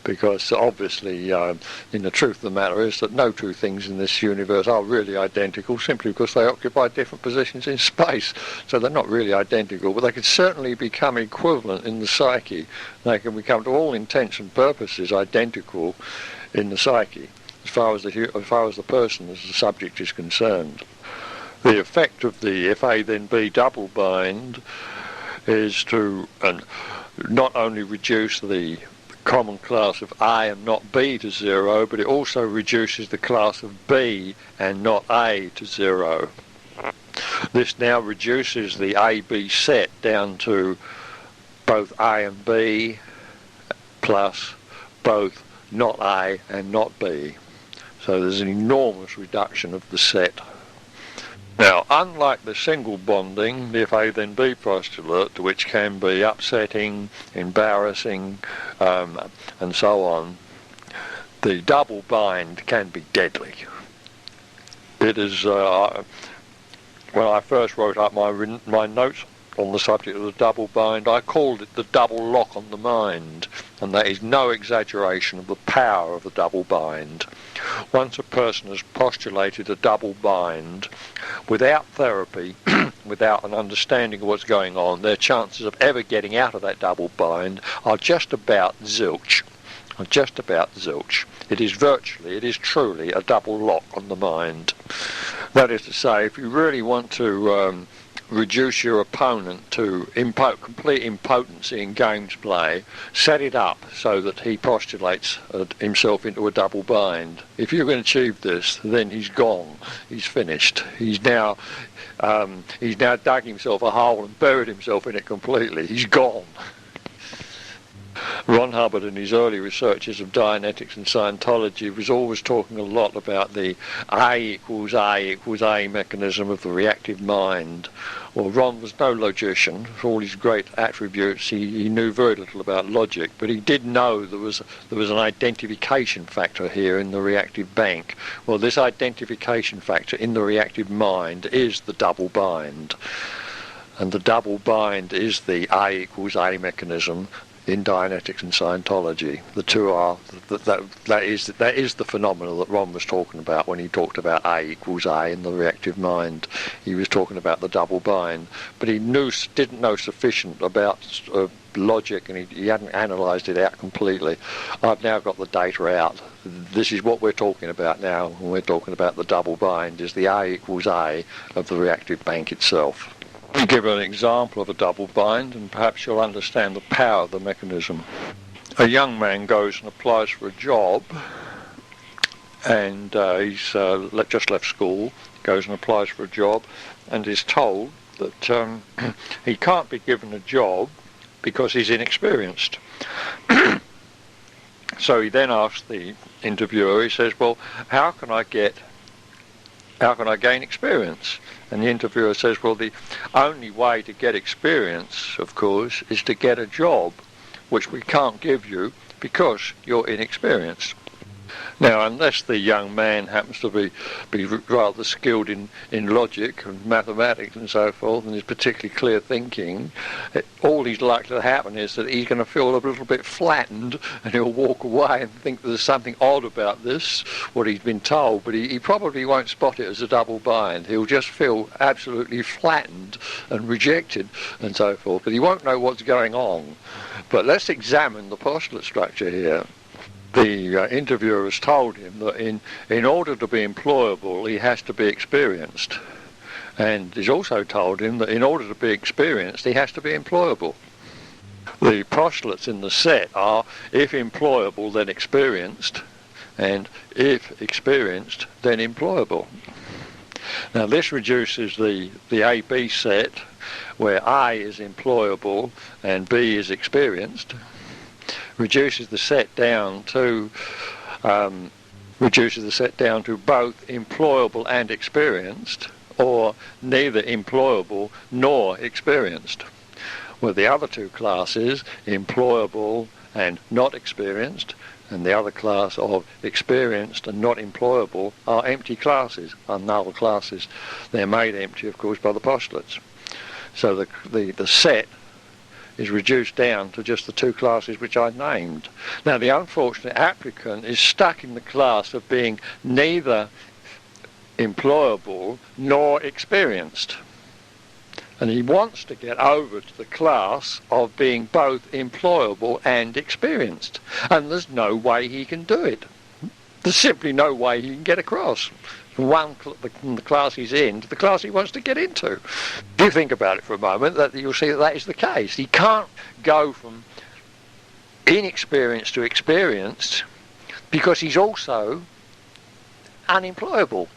because obviously the truth of the matter is that no two things in this universe are really identical, simply because they occupy different positions in space. So they're not really identical, but they can certainly become equivalent in the psyche. They can become, to all intents and purposes, identical in the psyche, as far as the person, as the subject, is concerned. The effect of the if A then B double bind is to not only reduce the common class of A and not B to zero, but it also reduces the class of B and not A to zero. This now reduces the A-B set down to both A and B plus both not A and not B. So there's an enormous reduction of the set. Now, unlike the single bonding, the if A then B postulate, which can be upsetting, embarrassing, and so on, the double bind can be deadly. It is, when I first wrote up my notes on the subject of the double bind, I called it the double lock on the mind, and that is no exaggeration of the power of the double bind. Once a person has postulated a double bind, without therapy, without an understanding of what's going on, their chances of ever getting out of that double bind are just about zilch. It is truly a double lock on the mind. That is to say, if you really want to reduce your opponent to complete impotency in games play, set it up so that he postulates himself into a double bind. If you can achieve this, then he's gone. He's finished. He's now dug himself a hole and buried himself in it completely. He's gone. Ron Hubbard, in his early researches of Dianetics and Scientology, was always talking a lot about the A equals A mechanism of the reactive mind. Well, Ron was no logician. For all his great attributes, he knew very little about logic, but he did know there was an identification factor here in the reactive bank. Well, this identification factor in the reactive mind is the double bind. And the double bind is the A equals A mechanism in Dianetics and Scientology. The two are, that is the phenomenon that Ron was talking about when he talked about A equals A in the reactive mind. He was talking about the double bind, but he didn't know sufficient about logic, and he hadn't analysed it out completely. I've now got the data out. This is what we're talking about now when we're talking about the double bind, is the A equals A of the reactive bank itself. Let me give an example of a double bind, and perhaps you'll understand the power of the mechanism. A young man goes and applies for a job, and he's just left school, goes and applies for a job, and is told that he can't be given a job because he's inexperienced. So he then asks the interviewer, he says, well, how can I gain experience? And the interviewer says, well, the only way to get experience, of course, is to get a job, which we can't give you because you're inexperienced. Now, unless the young man happens to be rather skilled in logic and mathematics and so forth, and is particularly clear thinking, all he's likely to happen is that he's going to feel a little bit flattened, and he'll walk away and think there's something odd about this, what he's been told, but he probably won't spot it as a double bind. He'll just feel absolutely flattened and rejected and so forth, but he won't know what's going on. But let's examine the postulate structure here. The interviewer has told him that in order to be employable, he has to be experienced. And he's also told him that in order to be experienced, he has to be employable. The postulates in the set are, if employable, then experienced, and if experienced, then employable. Now this reduces the A-B set, where A is employable and B is experienced, reduces the set down to both employable and experienced, or neither employable nor experienced. With the other two classes, employable and not experienced, and the other class of experienced and not employable, are empty classes, are null classes. They're made empty, of course, by the postulates. So the set is reduced down to just the two classes which I named. Now, the unfortunate applicant is stuck in the class of being neither employable nor experienced. And he wants to get over to the class of being both employable and experienced. And there's no way he can do it. There's simply no way he can get across from the class he's in to the class he wants to get into. If you think about it for a moment, that you'll see that is the case. He can't go from inexperienced to experienced because he's also unemployable.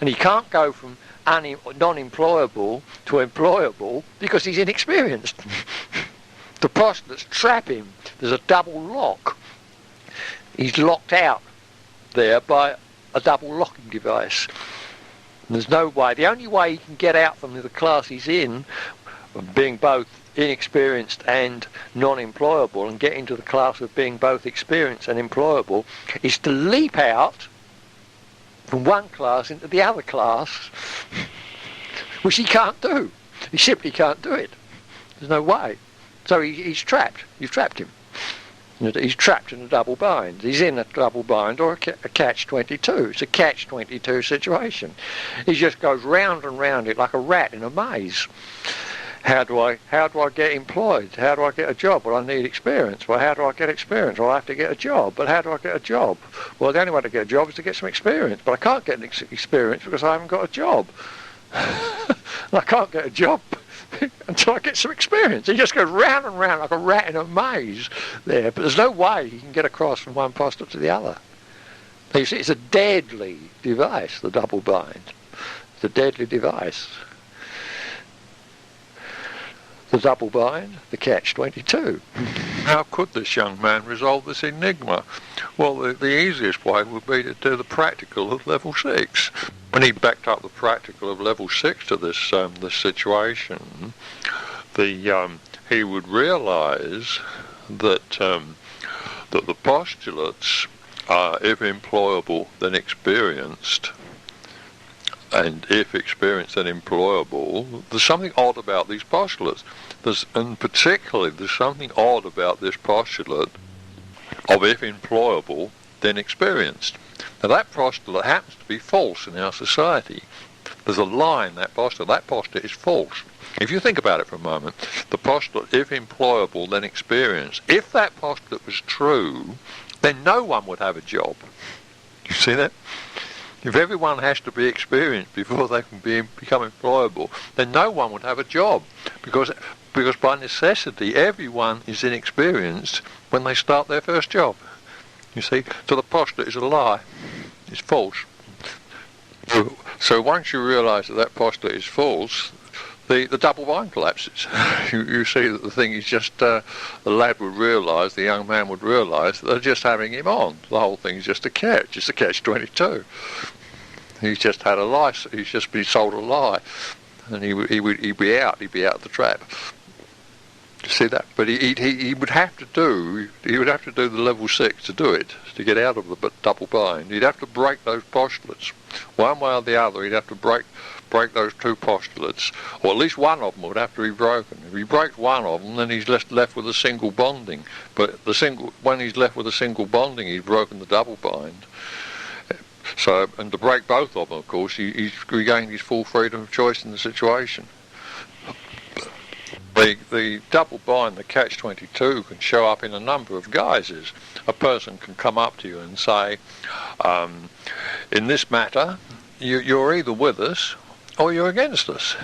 And he can't go from non-employable to employable because he's inexperienced. The postulates trap him. There's a double lock. He's locked out there by a double locking device. And there's no way. The only way he can get out from the class he's in, being both inexperienced and non-employable, and get into the class of being both experienced and employable, is to leap out from one class into the other class, which he can't do. He simply can't do it. There's no way. So he's trapped. You've trapped him. He's trapped in a double bind. He's in a double bind or a catch-22. It's a catch-22 situation. He just goes round and round it like a rat in a maze. How do I get employed? How do I get a job? Well, I need experience. Well, how do I get experience? Well, I have to get a job. But how do I get a job? Well, the only way to get a job is to get some experience. But I can't get experience because I haven't got a job. I can't get a job until I get some experience. He just goes round and round like a rat in a maze there. But there's no way he can get across from one postulate to the other. You see, it's a deadly device, the double bind. It's a deadly device. The double bind, the catch-22. How could this young man resolve this enigma? Well, the easiest way would be to do the practical of level 6. When he backed up the practical of level 6 to this situation, he would realise that that the postulates are, if employable, then experienced, and if experienced then employable. There's something odd about these postulates. And particularly, there's something odd about this postulate of if employable, then experienced. Now that postulate happens to be false in our society. There's a lie in that postulate. That postulate is false. If you think about it for a moment, the postulate, if employable, then experienced, if that postulate was true, then no one would have a job. You see that? If everyone has to be experienced before they can become employable, then no one would have a job, because by necessity everyone is inexperienced when they start their first job. You see, so the postulate is a lie. It's false. So once you realise that postulate is false, the double bind collapses. You see that the thing is just, the lad would realise, the young man would realise that they're just having him on. The whole thing's just a catch-22. He's just had a lie, he's just been sold a lie, and he'd be out the trap. You see that? But he would have to do the level 6 to do it, to get out of the double bind. He'd have to break those postulates. One way or the other, he'd have to break those two postulates, or at least one of them would have to be broken. If he breaks one of them, then he's left with a single bonding. But when he's left with a single bonding, he's broken the double bind. So, and to break both of them, of course, he's regained his full freedom of choice in the situation. The double bind, the catch-22, can show up in a number of guises. A person can come up to you and say, in this matter, you're either with us or you're against us.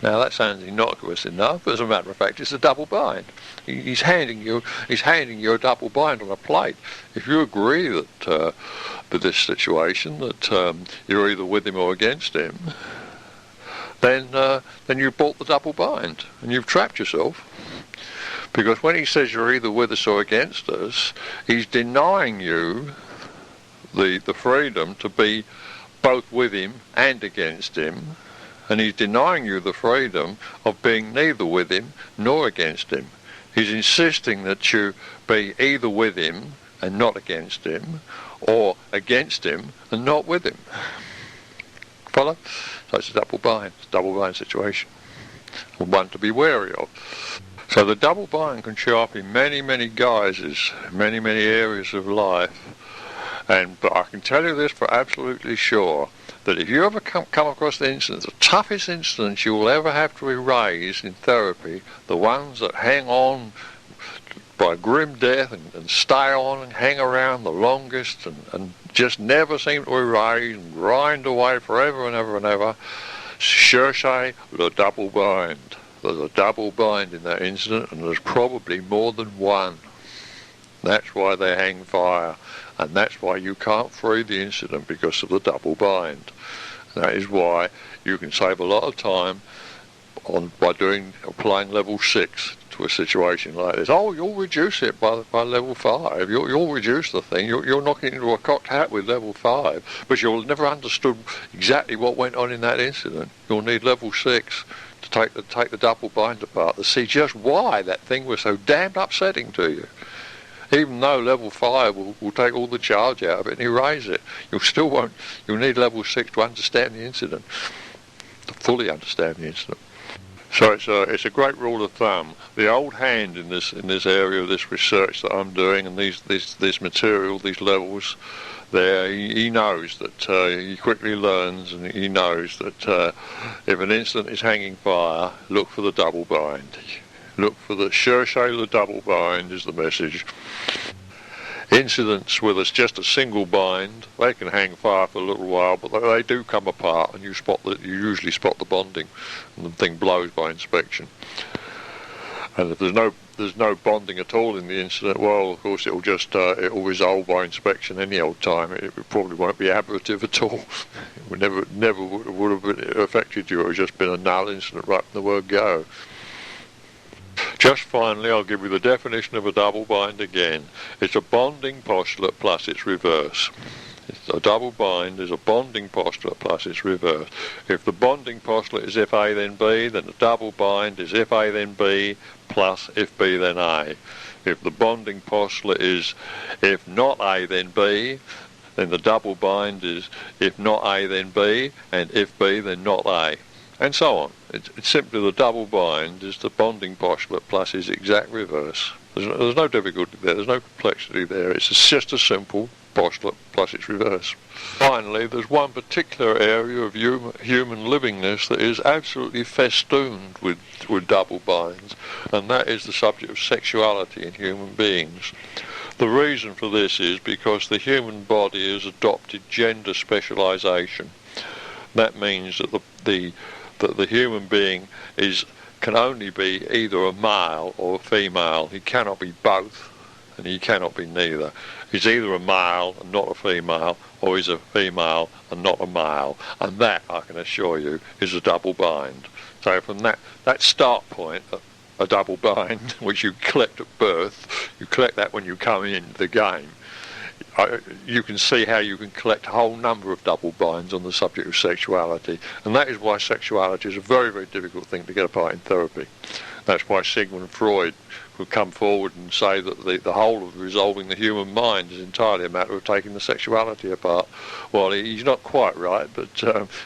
Now that sounds innocuous enough, but as a matter of fact, it's a double bind. He's handing you a double bind on a plate. If you agree that with this situation that you're either with him or against him, then you've bought the double bind and you've trapped yourself. Because when he says you're either with us or against us, he's denying you the freedom to be both with him and against him, and he's denying you the freedom of being neither with him nor against him. He's insisting that you be either with him and not against him, or against him and not with him. Follow? So it's a double bind situation, one to be wary of. So the double bind can show up in many, many guises, many, many areas of life. But I can tell you this for absolutely sure, that if you ever come across the incidents, the toughest incidents you will ever have to erase in therapy, the ones that hang on by grim death and stay on and hang around the longest and just never seem to erase and grind away forever and ever and ever, cherchez le double bind. There's a double bind in that incident, and there's probably more than one. That's why they hang fire, and that's why you can't free the incident, because of the double bind. And that is why you can save a lot of time by applying level 6 to a situation like this. Oh, you'll reduce it by level 5. You'll reduce the thing. You'll knock it into a cocked hat with level 5, but you'll never understood exactly what went on in that incident. You'll need level 6 to take the double bind apart to see just why that thing was so damned upsetting to you. Even though level 5 will take all the charge out of it and erase it, you'll need level 6 to understand the incident, to fully understand the incident. So it's a great rule of thumb. The old hand in this area of this research that I'm doing, and this material, these levels, there, he knows that he quickly learns, and he knows that if an incident is hanging fire, look for the double bind. Look for the cherchez le double bind is the message. Incidents with just a single bind, they can hang fire for a little while, but they do come apart, and you usually spot the bonding, and the thing blows by inspection. And if there's no bonding at all in the incident, well, of course it'll resolve by inspection any old time. It probably won't be aberrative at all. It would never would have affected you. It would have just been a null incident right from the word go. Just finally, I'll give you the definition of a double bind again. It's a bonding postulate plus its reverse. A double bind is a bonding postulate plus its reverse. If the bonding postulate is if A then B, then the double bind is if A then B plus if B then A. If the bonding postulate is if not A then B, then the double bind is if not A then B, and if B then not A. And so on. It's simply the double bind is the bonding postulate plus its exact reverse. There's no difficulty there, there's no complexity there. It's just a simple postulate plus its reverse. Finally, there's one particular area of human livingness that is absolutely festooned with double binds, and that is the subject of sexuality in human beings. The reason for this is because the human body has adopted gender specialisation. That means that the human being can only be either a male or a female. He cannot be both, and he cannot be neither. He's either a male and not a female, or he's a female and not a male. And that, I can assure you, is a double bind. So from that start point, a double bind, which you collect at birth, you collect that when you come in the game, you can see how you can collect a whole number of double binds on the subject of sexuality, and that is why sexuality is a very, very difficult thing to get apart in therapy. That's why Sigmund Freud would come forward and say that the whole of resolving the human mind is entirely a matter of taking the sexuality apart. Well, he's not quite right, but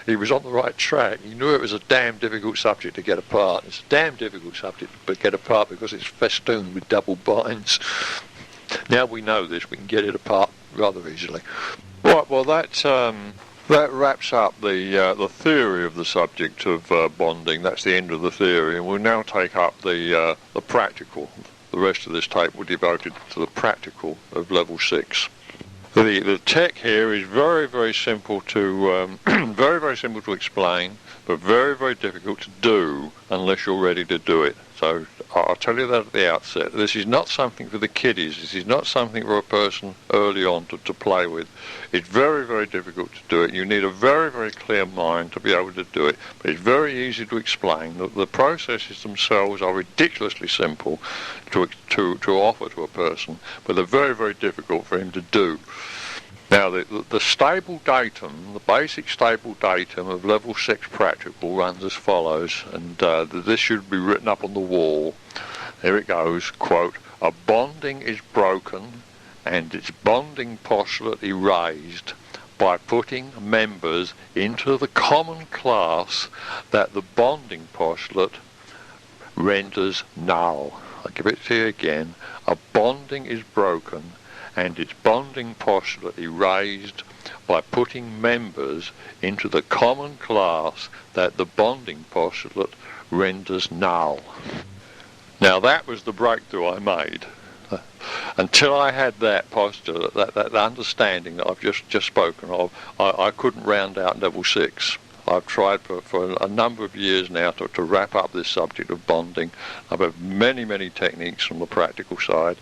he was on the right track. He knew it was a damn difficult subject to get apart. It's a damn difficult subject to get apart because it's festooned with double binds. Now we know this, we can get it apart rather easily. Right, well that wraps up the theory of the subject of bonding. That's the end of the theory, and we'll now take up the practical. The rest of this tape will be devoted to the practical of level 6. The tech here is very, very simple to very, very simple to explain, but very, very difficult to do unless you're ready to do it. So I'll tell you that at the outset. This is not something for the kiddies. This is not something for a person early on to play with. It's very, very difficult to do it. You need a very, very clear mind to be able to do it. But it's very easy to explain. The processes themselves are ridiculously simple to offer to a person, but they're very, very difficult for him to do. Now, the stable datum, the basic stable datum of level 6 practical runs as follows, and this should be written up on the wall. There it goes, quote, "A bonding is broken and its bonding postulate erased by putting members into the common class that the bonding postulate renders null." I'll give it to you again. "A bonding is broken and its bonding postulate erased by putting members into the common class that the bonding postulate renders null." Now that was the breakthrough I made. Until I had that postulate, that understanding that I've just spoken of, I couldn't round out level 6. I've tried for a number of years now to wrap up this subject of bonding. I've had many, many techniques from the practical side.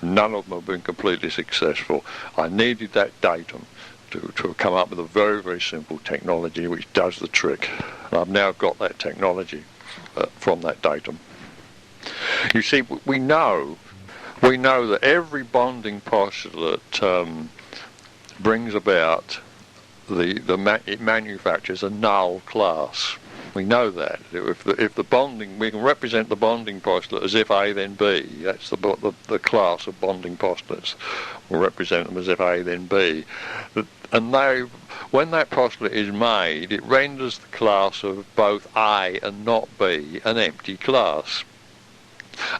None of them have been completely successful. I needed that datum to come up with a very, very simple technology which does the trick. And I've now got that technology from that datum. You see, we know that every bonding postulate brings about it manufactures a null class. We know that. If the bonding, we can represent the bonding postulate as if A then B. That's the class of bonding postulates. We'll represent them as if A then B. And when that postulate is made, it renders the class of both A and not B an empty class.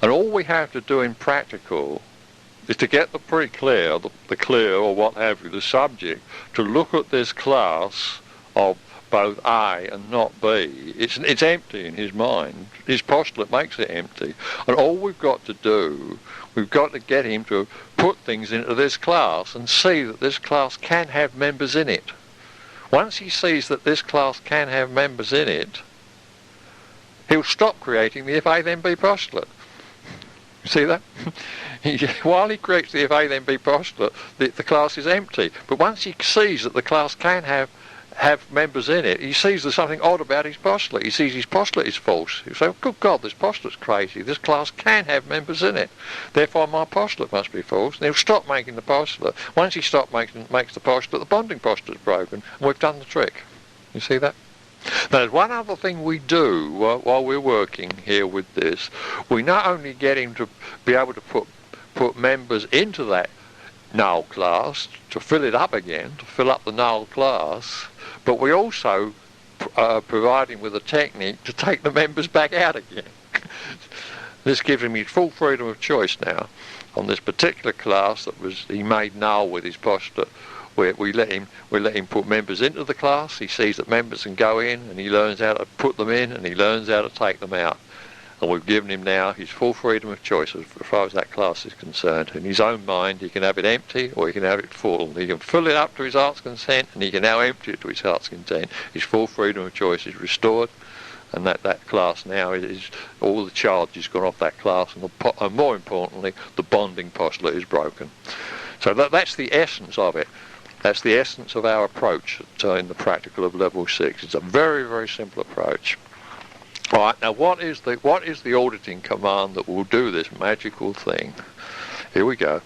And all we have to do in practical is to get the pre-clear, the clear or what have you, the subject, to look at this class of both A and not B. It's empty in his mind. His postulate makes it empty. And all we've got to do, we've got to get him to put things into this class and see that this class can have members in it. Once he sees that this class can have members in it, he'll stop creating the if A then B postulate. You see that? While he creates the if A then B postulate, the class is empty. But once he sees that the class can have members in it, he sees there's something odd about his postulate. He sees his postulate is false. He says, good God, this postulate's crazy. This class can have members in it. Therefore, my postulate must be false. And he'll stop making the postulate. Once he makes the postulate, the bonding postulate's broken, and we've done the trick. You see that? Now, there's one other thing we do while we're working here with this. We not only get him to be able to put members into that null class, to fill it up again, to fill up the null class, but we also provide him with a technique to take the members back out again. This gives him his full freedom of choice now on this particular class that he made null with his postulate. We let him put members into the class. He sees that members can go in, and he learns how to put them in, and he learns how to take them out. And we've given him now his full freedom of choice as far as that class is concerned. In his own mind, he can have it empty or he can have it full. He can fill it up to his heart's consent, and he can now empty it to his heart's content. His full freedom of choice is restored, and that class now is all the charge has gone off that class, and more importantly, the bonding postulate is broken. So that's the essence of it. That's the essence of our approach in the practical of level 6. It's a very, very simple approach. Right, now what is the auditing command that will do this magical thing? Here we go.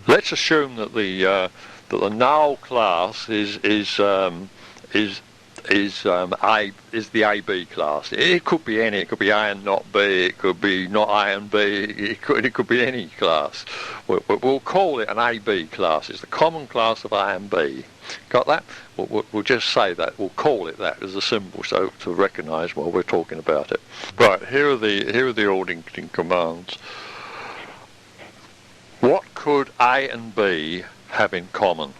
Let's assume that the null class is the AB class. It could be any. It could be A and not B. It could be not A and B. It could be any class. We'll call it an AB class. It's the common class of A and B. Got that? We'll just say that. We'll call it that as a symbol, so to recognise while we're talking about it. Right. Here are the auditing commands. What could A and B have in common?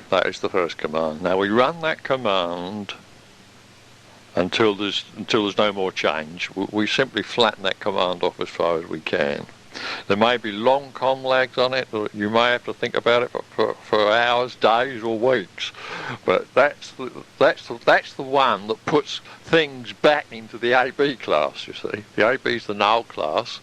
That is the first command. Now we run that command until there's no more change. We simply flatten that command off as far as we can. There may be long com lags on it. You may have to think about it for hours, days, or weeks. But that's the one that puts things back into the AB class. You see, the AB is the null class,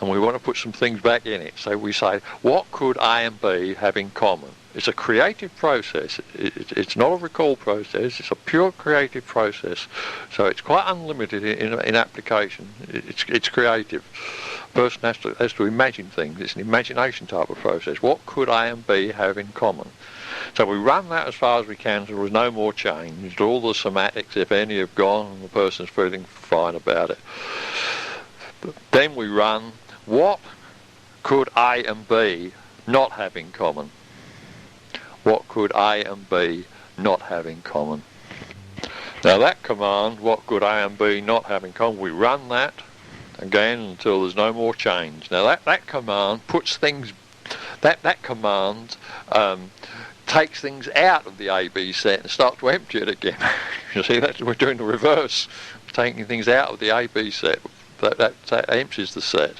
and we want to put some things back in it. So we say, what could A and B have in common? It's a creative process. It's not a recall process. It's a pure creative process. So it's quite unlimited in application. It's creative. A person has to imagine things. It's an imagination type of process. What could A and B have in common? So we run that as far as we can so there's no more change. All the semantics, if any, have gone and the person's feeling fine about it. Then we run, what could A and B not have in common? What could A and B not have in common? Now that command, what could A and B not have in common, we run that again until there's no more change. Now that command puts things, that command takes things out of the AB set and starts to empty it again. You see, we're doing the reverse, taking things out of the AB set. That empties the set.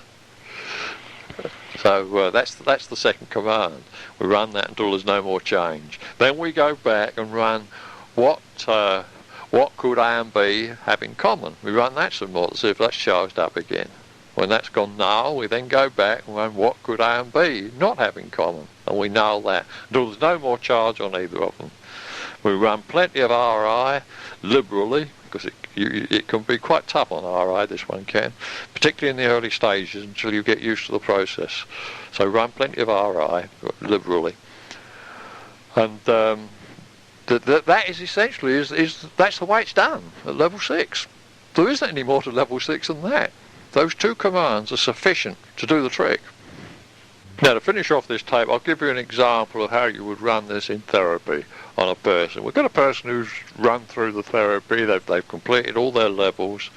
So that's the second command. We run that until there's no more change. Then we go back and run what could A and B have in common. We run that some more to see if that's charged up again. When that's gone null, we then go back and run what could A and B not have in common, and we null that until there's no more charge on either of them. We run plenty of RI liberally, because it can be quite tough on RI, this one can, particularly in the early stages until you get used to the process. So run plenty of RI liberally. And that is essentially, that's the way it's done at level 6. There isn't any more to level 6 than that. Those two commands are sufficient to do the trick. Now, to finish off this tape, I'll give you an example of how you would run this in therapy on a person. We've got a person who's run through the therapy, they've completed all their levels,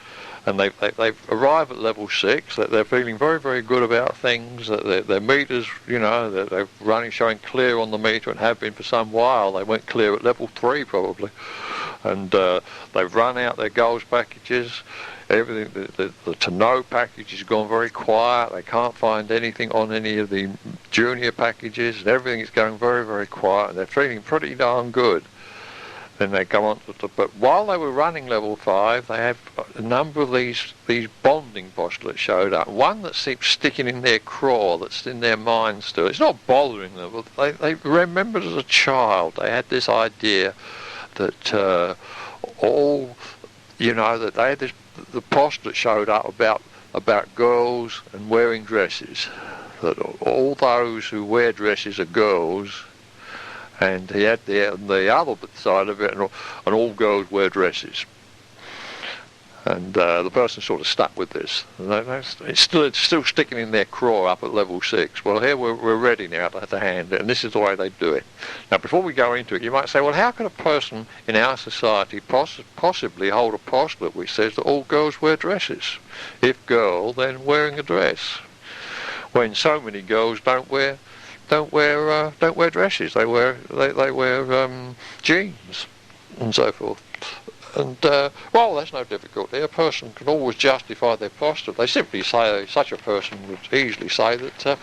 and they've arrived at level 6, that they're feeling very, very good about things, that their meters, you know, that they're running, showing clear on the meter and have been for some while. They went clear at level 3 probably. And they've run out their goals packages. Everything, the to know package has gone very quiet. They can't find anything on any of the junior packages, and everything is going very, very quiet. And they're feeling pretty darn good. Then they go on to but while they were running level 5, they have a number of these bonding postulates showed up. One that seems sticking in their craw, that's in their mind still. It's not bothering them, but they remembered as a child. They had this idea that that they had this. The postulate showed up about girls and wearing dresses. That all those who wear dresses are girls, and he had the other side of it, and all girls wear dresses. And the person sort of stuck with this. It's still sticking in their craw up at level 6. Well, here we're ready now to hand it, and this is the way they do it. Now, before we go into it, you might say, well, how can a person in our society possibly hold a postulate which says that all girls wear dresses? If girl, then wearing a dress. When so many girls don't wear dresses. They wear jeans and so forth. And, well, that's no difficulty. A person can always justify their postulate. They simply say, such a person would easily say that,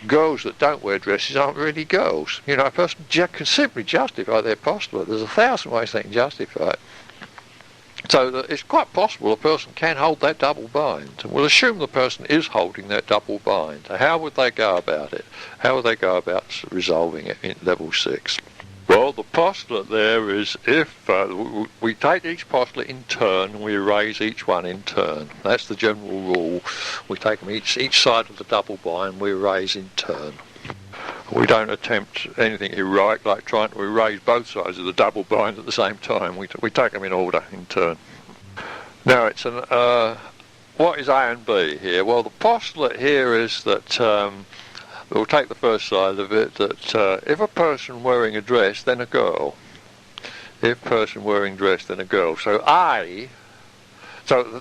girls that don't wear dresses aren't really girls. You know, a person can simply justify their postulate. There's 1,000 ways they can justify it. So that it's quite possible a person can hold that double bind. And we'll assume the person is holding that double bind. How would they go about it? How would they go about resolving it in level 6? Well, the postulate there is if we take each postulate in turn and we erase each one in turn. That's the general rule. We take them each side of the double bind, we erase in turn. We don't attempt anything heroic like trying to erase both sides of the double bind at the same time. We take them in order, in turn. Now, it's what is A and B here? Well, the postulate here is that we'll take the first side of it, that if a person wearing a dress, then a girl. If person wearing dress, then a girl. So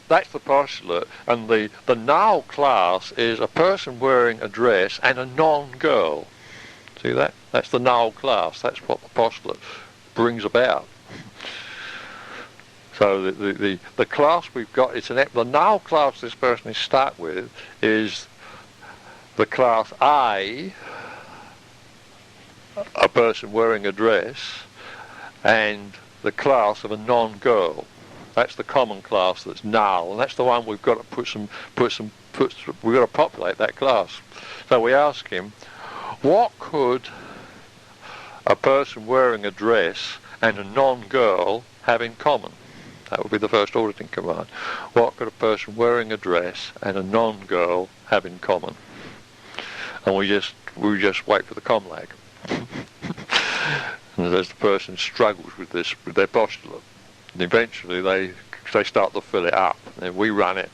that's the postulate, and the null class is a person wearing a dress and a non-girl. See that? That's the null class. That's what the postulate brings about. So the class we've got, the null class this person is stuck with is the class A, a person wearing a dress, and the class of a non-girl. That's the common class that's null, and that's the one we've got to we've got to populate that class. So we ask him, what could a person wearing a dress and a non-girl have in common? That would be the first auditing command. What could a person wearing a dress and a non-girl have in common? And we just wait for the comlag. And as the person struggles with their postulate, and eventually they start to fill it up. And we run it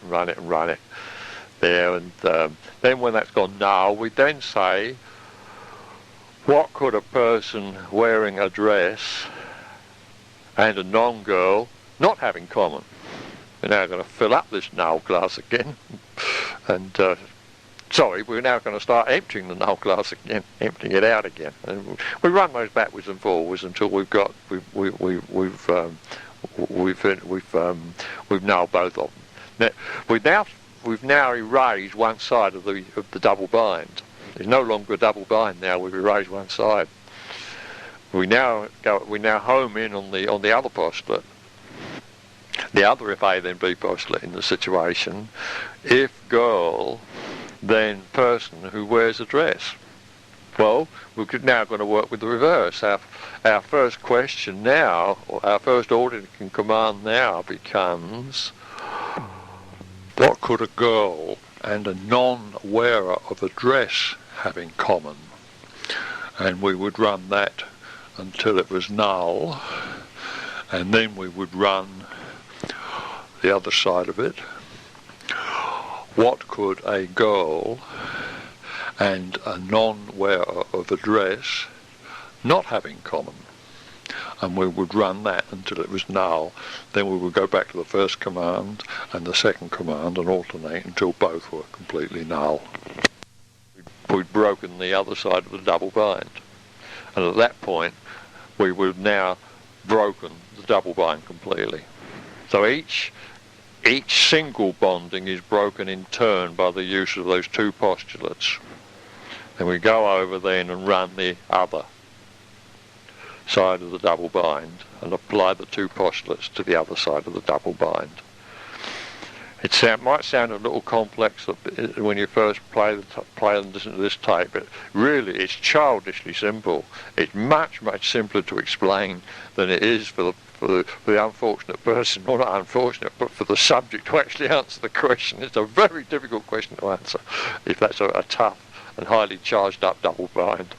there, and then when that's gone null, we then say, what could a person wearing a dress and a non-girl not have in common? We're now going to fill up this null class again, and we're now going to start emptying the null class again, emptying it out again. And we run those backwards and forwards until we've nulled both of them. Now, we've now erased one side of the double bind. There's no longer a double bind now. We've erased one side. We now home in on the other postulate, the other if A then B postulate in the situation. If girl, then person who wears a dress. Well, we're now going to work with the reverse. Our first question now, or our first auditing command now becomes, what could a girl and a non-wearer of a dress have in common? And we would run that until it was null, and then we would run the other side of it. What could a girl and a non-wearer of a dress not have in common? And we would run that until it was null. Then we would go back to the first command and the second command and alternate until both were completely null. We'd broken the other side of the double bind. And at that point, we would have now broken the double bind completely. So each single bonding is broken in turn by the use of those two postulates. Then we go over then and run the other side of the double bind and apply the two postulates to the other side of the double bind. It might sound a little complex when you first play and listen to this tape, but really it's childishly simple. It's much, much simpler to explain than it is for the unfortunate person, or not unfortunate, but for the subject to actually answer the question. It's a very difficult question to answer if that's a tough and highly charged up double bind.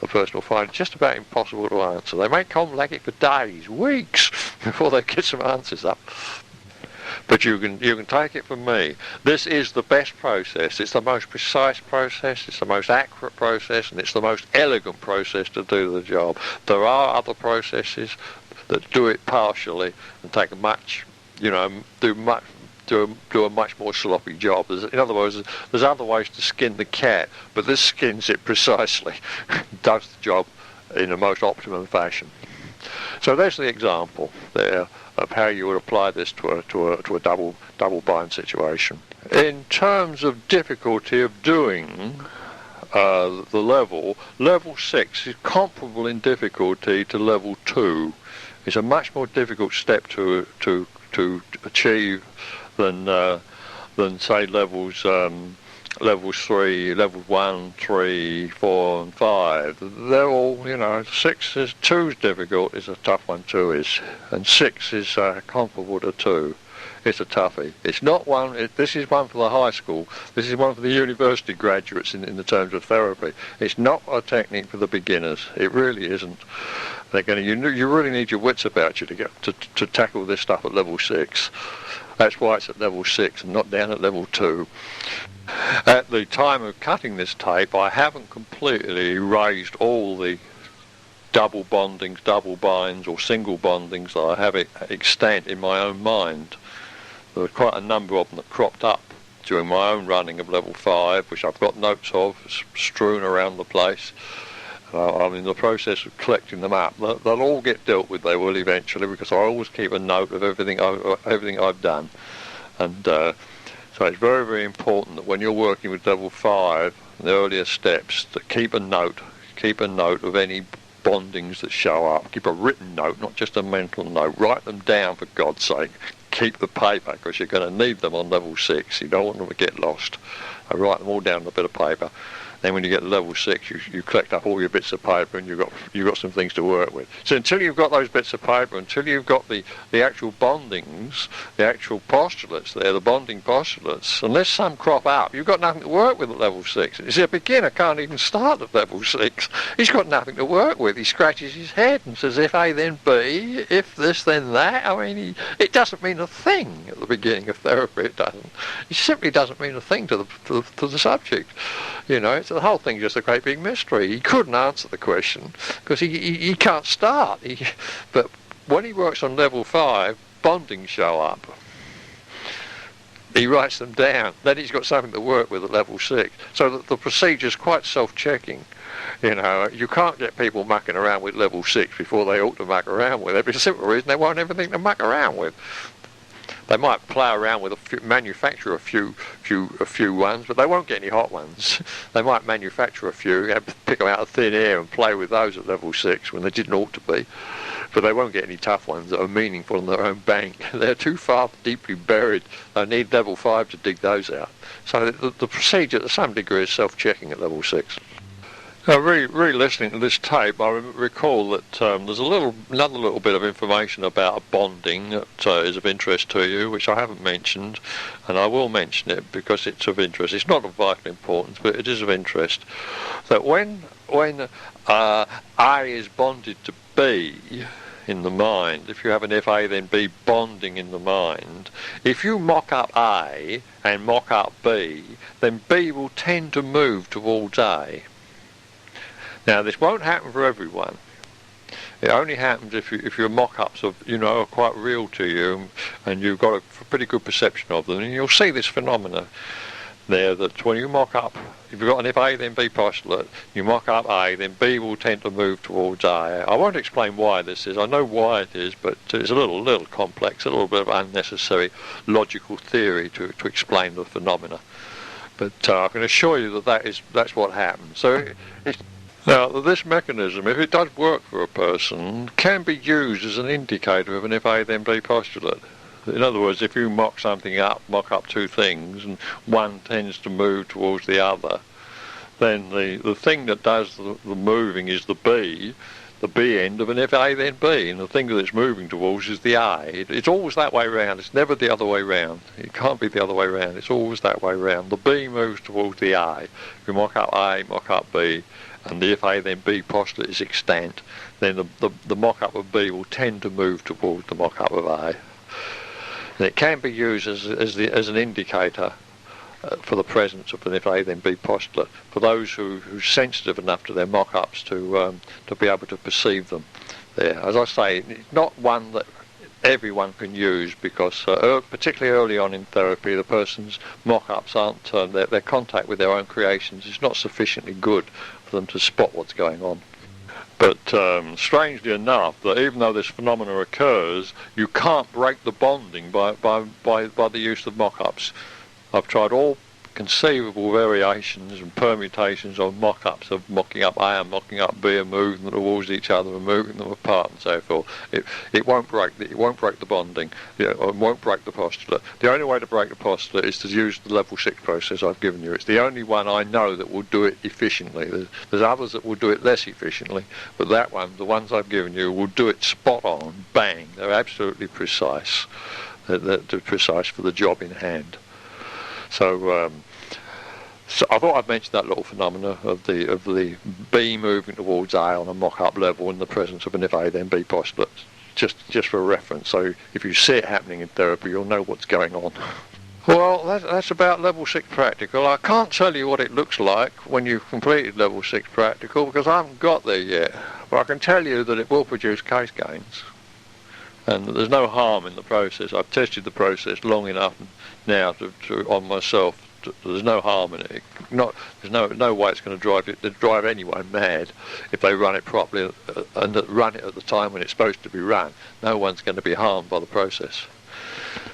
The person will find it just about impossible to answer. They may comlag it for days, weeks, before they get some answers up. But you can take it from me. This is the best process. It's the most precise process, it's the most accurate process, and it's the most elegant process to do the job. There are other processes that do it partially and take a much, do a much more sloppy job. In other words, there's other ways to skin the cat, but this skins it precisely, does the job in the most optimum fashion. So there's the example there of how you would apply this to a double bind situation. In terms of difficulty of doing the level 6 is comparable in difficulty to level 2. It's a much more difficult step to achieve than say levels levels 3, levels 1, 3, 4 and 5, they're all, 6 is, 2's difficult, is a tough one, 2 is, and 6 is comparable to 2. It's a toughie. It's not one, this is one for the high school, this is one for the university graduates in the terms of therapy. It's not a technique for the beginners, it really isn't. You really need your wits about you to tackle this stuff at level 6. That's why it's at level 6 and not down at level 2. At the time of cutting this tape, I haven't completely erased all the double bondings, double binds or single bondings that I have extant in my own mind. There were quite a number of them that cropped up during my own running of level 5, which I've got notes of strewn around the place. I'm in the process of collecting them up. They'll all get dealt with, they will eventually, because I always keep a note of everything I've done. And so it's very, very important that when you're working with level 5, the earlier steps, to keep a note of any bondings that show up. Keep a written note, not just a mental note. Write them down, for God's sake. Keep the paper, because you're going to need them on level 6. You don't want them to get lost. I write them all down on a bit of paper. Then when you get to level 6, you collect up all your bits of paper, and you've got some things to work with. So until you've got those bits of paper, until you've got the actual bondings, the actual postulates there, the bonding postulates, unless some crop up, you've got nothing to work with at level 6. You see, a beginner can't even start at level 6. He's got nothing to work with. He scratches his head and says, if A then B, if this then that. I mean, it doesn't mean a thing at the beginning of therapy. It doesn't. It simply doesn't mean a thing to the subject. It's the whole thing's just a great big mystery. He couldn't answer the question because he can't start. But when he works on level 5, bondings show up. He writes them down. Then he's got something to work with at level 6. So the procedure's quite self-checking. You can't get people mucking around with level 6 before they ought to muck around with it. For the simple reason they want everything to muck around with. They might play around with manufacture a few ones, but they won't get any hot ones. They might manufacture a few, pick them out of thin air and play with those at level 6 when they didn't ought to be. But they won't get any tough ones that are meaningful in their own bank. They're too far deeply buried. They need level 5 to dig those out. So the procedure to some degree is self-checking at level 6. Now, re-listening to this tape, I recall that there's another little bit of information about bonding that is of interest to you, which I haven't mentioned, and I will mention it because it's of interest. It's not of vital importance, but it is of interest. That when A is bonded to B in the mind, if you have an if A then B bonding in the mind, if you mock up A and mock up B, then B will tend to move towards A. Now, this won't happen for everyone. It only happens if your mock-ups are quite real to you, and you've got a pretty good perception of them. And you'll see this phenomena there, that when you mock up, if you've got an if A then B postulate, you mock up A, then B will tend to move towards A. I won't explain why this is. I know why it is, but it's a little complex, a little bit of unnecessary logical theory to explain the phenomena. But I can assure you that's what happens. So now, this mechanism, if it does work for a person, can be used as an indicator of an if A then B postulate. In other words, if you mock up two things, and one tends to move towards the other, then the thing that does the moving is the B end of an if A then B, and the thing that it's moving towards is the A. It's always that way round. It's never the other way round. It can't be the other way round. It's always that way round. The B moves towards the A. If you mock up A, mock up B, and the if A then B postulate is extant, then the mock-up of B will tend to move towards the mock-up of A. And it can be used as an indicator for the presence of an if A then B postulate for those who are sensitive enough to their mock-ups to be able to perceive them there. As I say, it's not one that everyone can use because particularly early on in therapy the person's mock-ups aren't, their contact with their own creations is not sufficiently good for them to spot what's going on. But strangely enough, that even though this phenomena occurs, you can't break the bonding by the use of mock-ups. I've tried all conceivable variations and permutations on mock-ups of mocking up A and mocking up B and moving them towards each other and moving them apart and so forth. It won't break the bonding, or it won't break the postulate. The only way to break the postulate is to use the level 6 process I've given you. It's the only one I know that will do it efficiently. There's others that will do it less efficiently, but that one, the ones I've given you, will do it spot on, bang. They're absolutely precise. They're precise for the job in hand. So I thought I'd mention that little phenomena of the B moving towards A on a mock-up level in the presence of an if A then B postulate, just for reference. So if you see it happening in therapy, you'll know what's going on. Well, that's about level 6 practical. I can't tell you what it looks like when you've completed level 6 practical because I haven't got there yet. But I can tell you that it will produce case gains. And there's no harm in the process. I've tested the process long enough now on myself. There's no harm in it. There's no way it's going to drive anyone mad if they run it properly and run it at the time when it's supposed to be run. No one's going to be harmed by the process.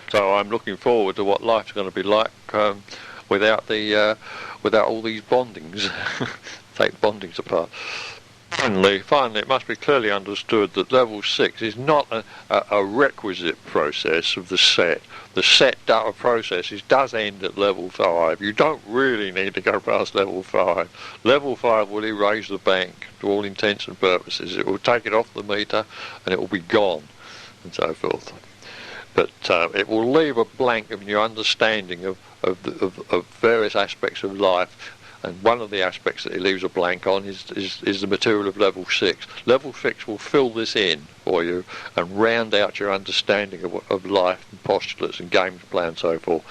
So I'm looking forward to what life's going to be like without all these bondings. Take bondings apart. Finally, it must be clearly understood that level 6 is not a requisite process of the set. The set data processes does end at level 5. You don't really need to go past level 5. Level 5 will erase the bank to all intents and purposes. It will take it off the meter and it will be gone and so forth. But it will leave a blank in your understanding of various aspects of life. And one of the aspects that it leaves a blank on is the material of level 6. Level 6 will fill this in for you and round out your understanding of life and postulates and games plan and so forth.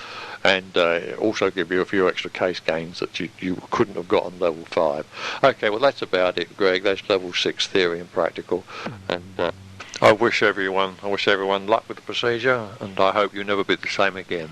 And also give you a few extra case gains that you couldn't have got on level 5. Okay, well that's about it, Greg. That's level 6 theory and practical. And I wish everyone luck with the procedure, and I hope you never be the same again.